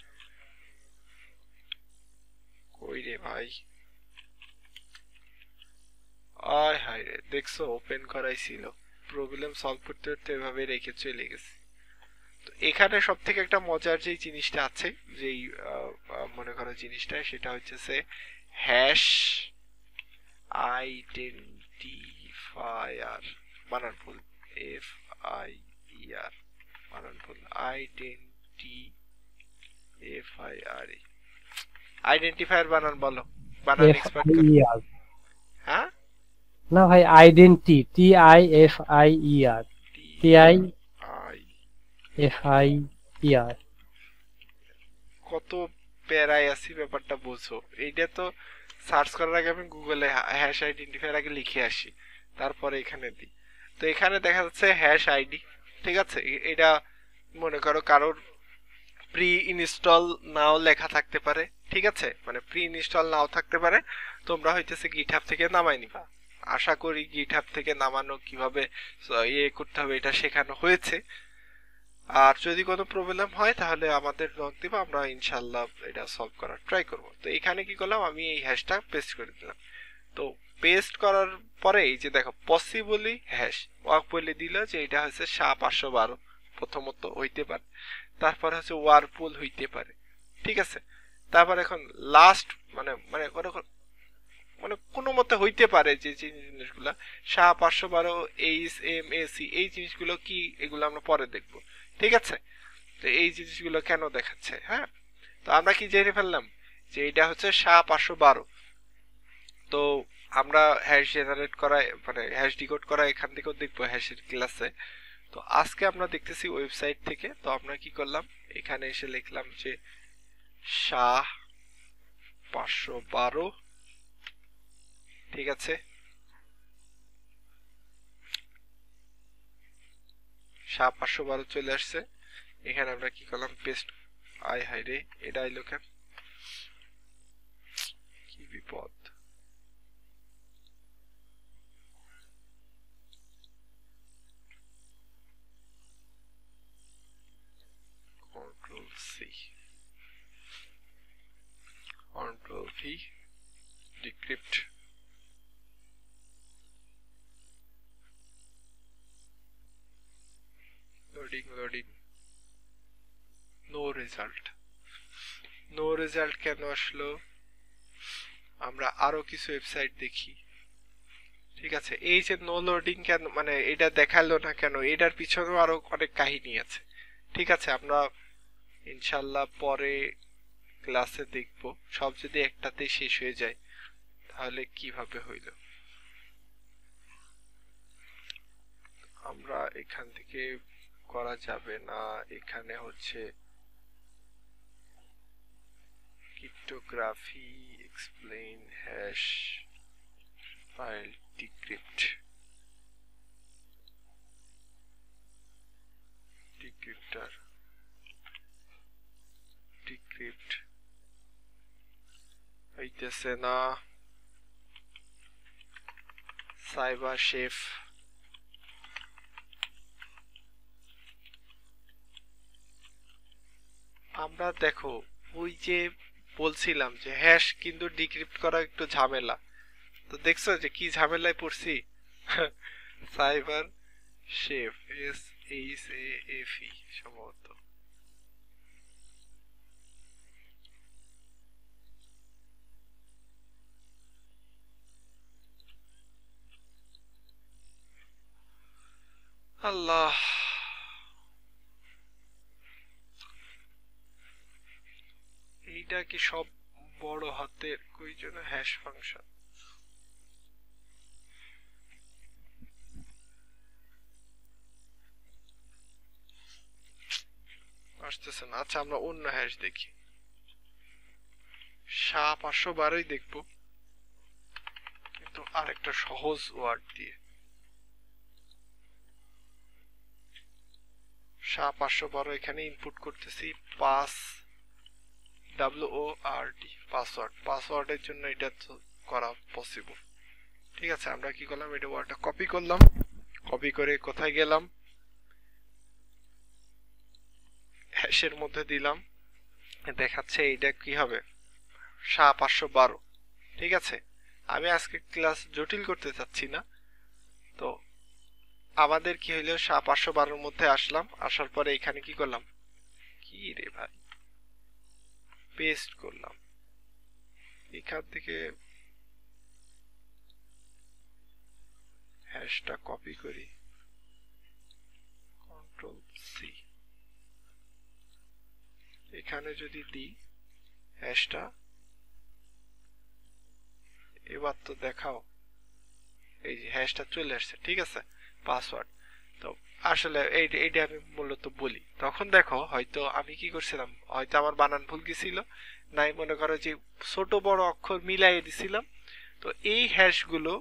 কই রে ভাই, আয় হায় রে, দেখছো ওপেন করাই ছিল, প্রবলেম সলভ করতে করতে এভাবে রেখে চলে গেছে। তো এখানে সব থেকে একটা মজার যে জিনিসটা আছে, যেই মনে করো জিনিসটা, সেটা হচ্ছে হ্যাশ আইডেন্টিফায়ার, বানান ভুল, FIER বানান ভুল, আইডেন্টিফায়ার বানান বলো, বানান এক্সপার্ট করো। হ্যাঁ না ভাই, আইডেন্টি TIFIER, TIFIER। কত প্যারায় আছি ব্যাপারটা বুঝো। এইটা তো সার্চ করার আগে আমি গুগলে হ্যাশ আইডেন্টিফায়ার আগে লিখে আসি, তারপরে এখানে দিই। তো এখানে দেখা যাচ্ছে হ্যাশ আইডি, ঠিক আছে? এটা মনে করো কারোর প্রি ইনস্টল নাও লেখা থাকতে পারে, ঠিক আছে? মানে প্রি ইনস্টল নাও থাকতে পারে, তোমরা হইতেছে গিটহাব থেকে নামাই নিবা। আশা করি গিটহাব থেকে নামানো কিভাবে করতে হবে এটা শেখানো হয়েছে। আর যদি কোনো প্রবলেম হয় তাহলে আমাদের নক দিবা, আমরা ইনশাল্লাহ এটা সলভ করার ট্রাই করব। তো এখানে কি করলাম, আমি এই হ্যাশটা পেস্ট করে দিলাম। তো পেস্ট করার পরে এই যে দেখো পসিবলি হ্যাশ ওয়াক বলে দিল যে এটা হচ্ছে 512 প্রথমত হইতে পারে, তারপর হচ্ছে ওয়ারপুল হইতে পারে, ঠিক আছে? তারপর এখন লাস্ট মানে মানে মানে কোনো মতে হইতে পারে যে জিনিসগুলা 512 HMAC, এই জিনিসগুলো কি এগুলো আমরা পরে দেখবো, ঠিক আছে? তো এই জিনিসগুলো কেন দেখাচ্ছে। হ্যাঁ, তো আমরা কি জেনে ফেললাম যে এটা হচ্ছে SHA-512। তো আমরা হ্যাশ জেনারেট করা মানে হ্যাশ ডিকোড করা এখান থেকেও দেখবো হ্যাশের ক্লাসে। তো আজকে আমরা দেখতেছি ওয়েবসাইট থেকে। তো আমরা কি করলাম, এখানে এসে লিখলাম যে SHA-512, ঠিক আছে। SHA-512 চলে আসছে। এখানে আমরা কি করলাম, পেস্ট। আই হাই রে, এটা আইলো কেন, কি বিপদ। Ctrl-C, Ctrl-V, decrypt। Loading, no result. No result কেন আসলো, আমরা আরো কিছু ওয়েবসাইট দেখি। ঠিক আছে, এই যে নো লোডিং কেন মানে এটা দেখালো না কেন, এটার পিছনেও আরো অনেক কাহিনী আছে। ঠিক আছে, আমরা ইনশাল্লাহ পরে ক্লাসে দেখব। সব যদি একটাতেই শেষ হয়ে যায় তাহলে কিভাবে হইল। আমরা এখান থেকে করা যাবে না, এখানে হচ্ছে cryptography, explain hash, file decrypt, decrypter, decrypt হইতেছে না। সাইবার শেফ, আমরা দেখো ওই যে বলছিলাম যে হ্যাশ কিন্তু ডিক্রিপ্ট করা একটু ঝামেলা। তো দেখছো যে কি ঝামেলায় পড়ছি। সাইবার শেফ, SHAFE সম্ভবত। আল্লাহ, এইটা কি সব বড় হাতের, কই জন্য হ্যাশ ফাংশন। আসতেছে না। আচ্ছা, আমরা অন্য হ্যাশ দেখি, SHA-512ই দেখবো, কিন্তু আরেকটা সহজ ওয়ার্ড দিয়ে। SHA-512 এখানে ইনপুট করতেছি WORD, পাসওয়ার্ড। পাসওয়ার্ডের জন্য এটা করা পসিবল। ঠিক আছে, আমরা কি করলাম, এটা ওয়ার্ডটা কপি করলাম। কপি করে কোথায় গেলাম, হ্যাশের মধ্যে দিলাম। দেখাচ্ছে এইটা কি হবে, SHA-512। ঠিক আছে, আমি আজকে ক্লাস জটিল করতে চাচ্ছি না। তো আমাদের কি হইলো, SHA-512 মধ্যে আসলাম। আসার পরে এখানে কি করলাম, কি রে ভাই, পেস্ট করলাম। এখান থেকে হ্যাশটা কপি করি, Ctrl-C। এখানে যদি দিই হ্যাশটা, এবার তো দেখাও, এই যে হ্যাশটা চলে আসছে। ঠিক আছে, পাসওয়ার্ড। তো আসলে এইটা আমি মূলত বলি। তখন দেখো হয়তো আমি কি করছিলাম, হয়তো আমার বানান ভুল গেছিল, নাই মনে করো যে ছোট বড় অক্ষর মিলাইয়ে দিছিলাম। তো এই হ্যাশগুলো,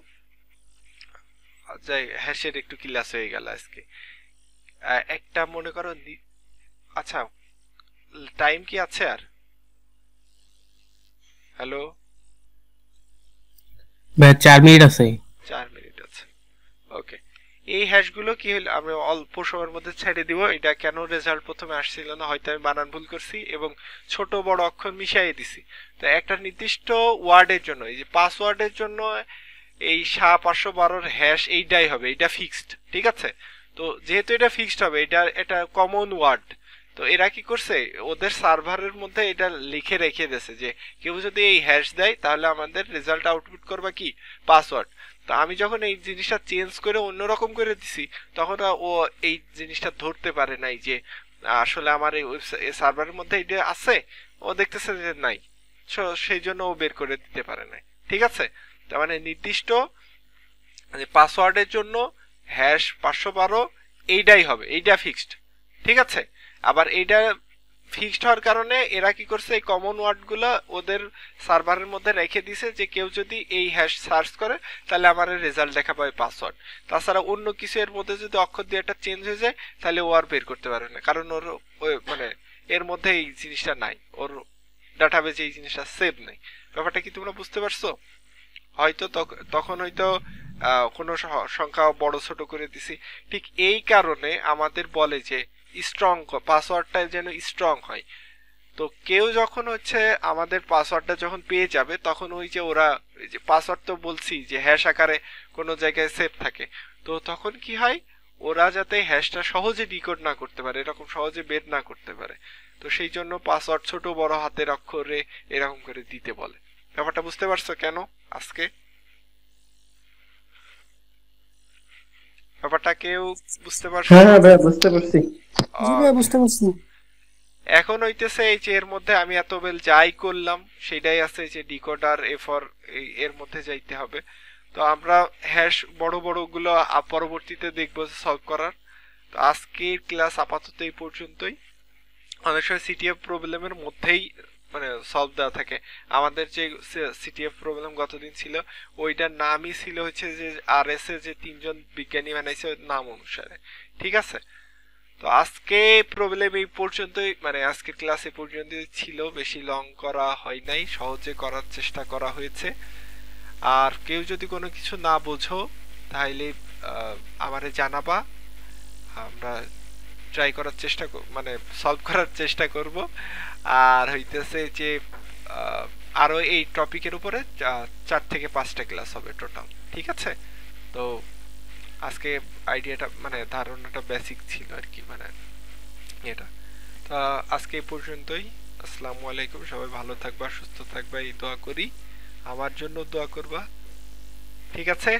যাই হ্যাশের একটু ক্লাস হয়ে গেল আজকে। একটা মনে করো, আচ্ছা টাইম কি আছে আর, হ্যালো, 4 মিনিট আছে। 4 মিনিট আছে, ওকে। এই হ্যাশগুলো কি হলো, আমি অল্প সময়ের মধ্যে ছেড়ে দিব। এটা কেন রেজাল্ট প্রথমে আসছিল না, হয়তো আমি বানান ভুল করছি এবং ছোট বড় অক্ষর মিশাইয়ে দিছি। তো একটা নির্দিষ্ট ওয়ার্ডের জন্য, এই যে পাসওয়ার্ডের জন্য এই SHA-512 হ্যাশ এইটাই হবে, এটা ফিক্সড। ঠিক আছে, তো যেহেতু এটা ফিক্সড হবে, এটা কমন ওয়ার্ড। তো এরা কি করছে, ওদের সার্ভারের মধ্যে এটা লিখে রেখে দিয়েছে যে কেউ যদি এই হ্যাশ দেয় তাহলে আমাদের রেজাল্ট আউটপুট করবা কি, পাসওয়ার্ড। তো আমি যখন এই জিনিসটা চেঞ্জ করে অন্যরকম করে দিছি, তখন ও এই জিনিসটা ধরতে পারে নাই যে আসলে আমার এই সার্ভারের মধ্যে এটা আছে, ও দেখতেছে যে নাই, সেই জন্য ও বের করে দিতে পারে না। ঠিক আছে, তার মানে নির্দিষ্ট পাসওয়ার্ডের জন্য হ্যাশ 512 এইটাই হবে, এইটা ফিক্সড। ঠিক আছে, আবার এইটা ফিক্সড হওয়ার কারণে এরা কি করছে, এই কমন ওয়ার্ডগুলো ওদের সার্ভারের মধ্যে রেখে দিছে যে কেউ যদি এই হ্যাশ সার্চ করে তাহলে আমার রেজাল্ট দেখা পাবে পাসওয়ার্ড। তাছাড়া অন্য কিছু এর মধ্যে যদি অক্ষর দিয়ে একটা চেঞ্জ হয়ে যায় তাহলে ও আর বের করতে পারবে না, কারণ ওর মানে এর মধ্যে এই জিনিসটা নাই, ওর ডাটাবেজে এই জিনিসটা সেভ নেই। ব্যাপারটা কি তোমরা বুঝতে পারছো? হয়তো তখন হয়তো কোনো সংখ্যা বড় ছোট করে দিছি, ঠিক এই কারণে আমাদের বলে যে স্ট্রং পাসওয়ার্ডটা যেন স্ট্রং হয়। তো কেউ যখন হচ্ছে আমাদের পাসওয়ার্ডটা যখন পেয়ে যাবে তখন ওই যে ওরা যে পাসওয়ার্ড তো বলছি যে হ্যাশ আকারে কোনো জায়গায় সেভ থাকে, তো তখন কি হয়, ওরা যাতে হ্যাশটা সহজে ডিকোড না করতে পারে, এরকম সহজে বের না করতে পারে, তো সেই জন্য পাসওয়ার্ড ছোট বড় হাতের অক্ষরে এরকম করে দিতে বলে। ব্যাপারটা বুঝতে পারছো কেন আজকে? ব্যাপারটা কেউ বুঝতে পারছো? হ্যাঁ হ্যাঁ ভাই বুঝতে পারছি। জি ভাই বুঝতে পারছি। এখন হইতেছে এই যে এর মধ্যে আমি এত বেল যাই করলাম সেটাই আছে যে ডিকোডার এফর এর মধ্যে যাইতে হবে। তো আমরা হ্যাশ বড় বড় গুলো পরবর্তীতে দেখবো সলভ করার। তো আজকের ক্লাস আপাতত এই পর্যন্তই। অনেক সময় সিটিএফ প্রবলেমের মধ্যেই মানে সলভ দেওয়া থাকে। আমাদের যে সিটিএফ প্রবলেম গতদিন ছিল ওইটার নামই ছিল হচ্ছে যে আরএস এ যে তিনজন বিজ্ঞানী বানাইছে নাম অনুসারে। ঠিক আছে, তো আজকে প্রবলেম এই পর্যন্তই, মানে আজকে ক্লাস এই পর্যন্তই ছিল, বেশি লং করা হয় নাই, সহজে করার চেষ্টা করা হয়েছে। আর কেউ যদি কোনো কিছু না বোঝো তাহলে আমারে জানাবা, আমরা ট্রাই করার চেষ্টা মানে সলভ করার চেষ্টা করব। আর হইতেছে যে আরো এই টপিকের উপরে 4 থেকে 5টা ক্লাস হবে টোটাল। ঠিক আছে, তো আজকে আইডিয়াটা মানে ধারণাটা বেসিক ছিল আর কি, মানে এটা। তা আজকে এই পর্যন্তই। আসসালামু আলাইকুম, সবাই ভালো থাকবা, সুস্থ থাকবা, এই দোয়া করি। আমার জন্য দোয়া করবা। ঠিক আছে।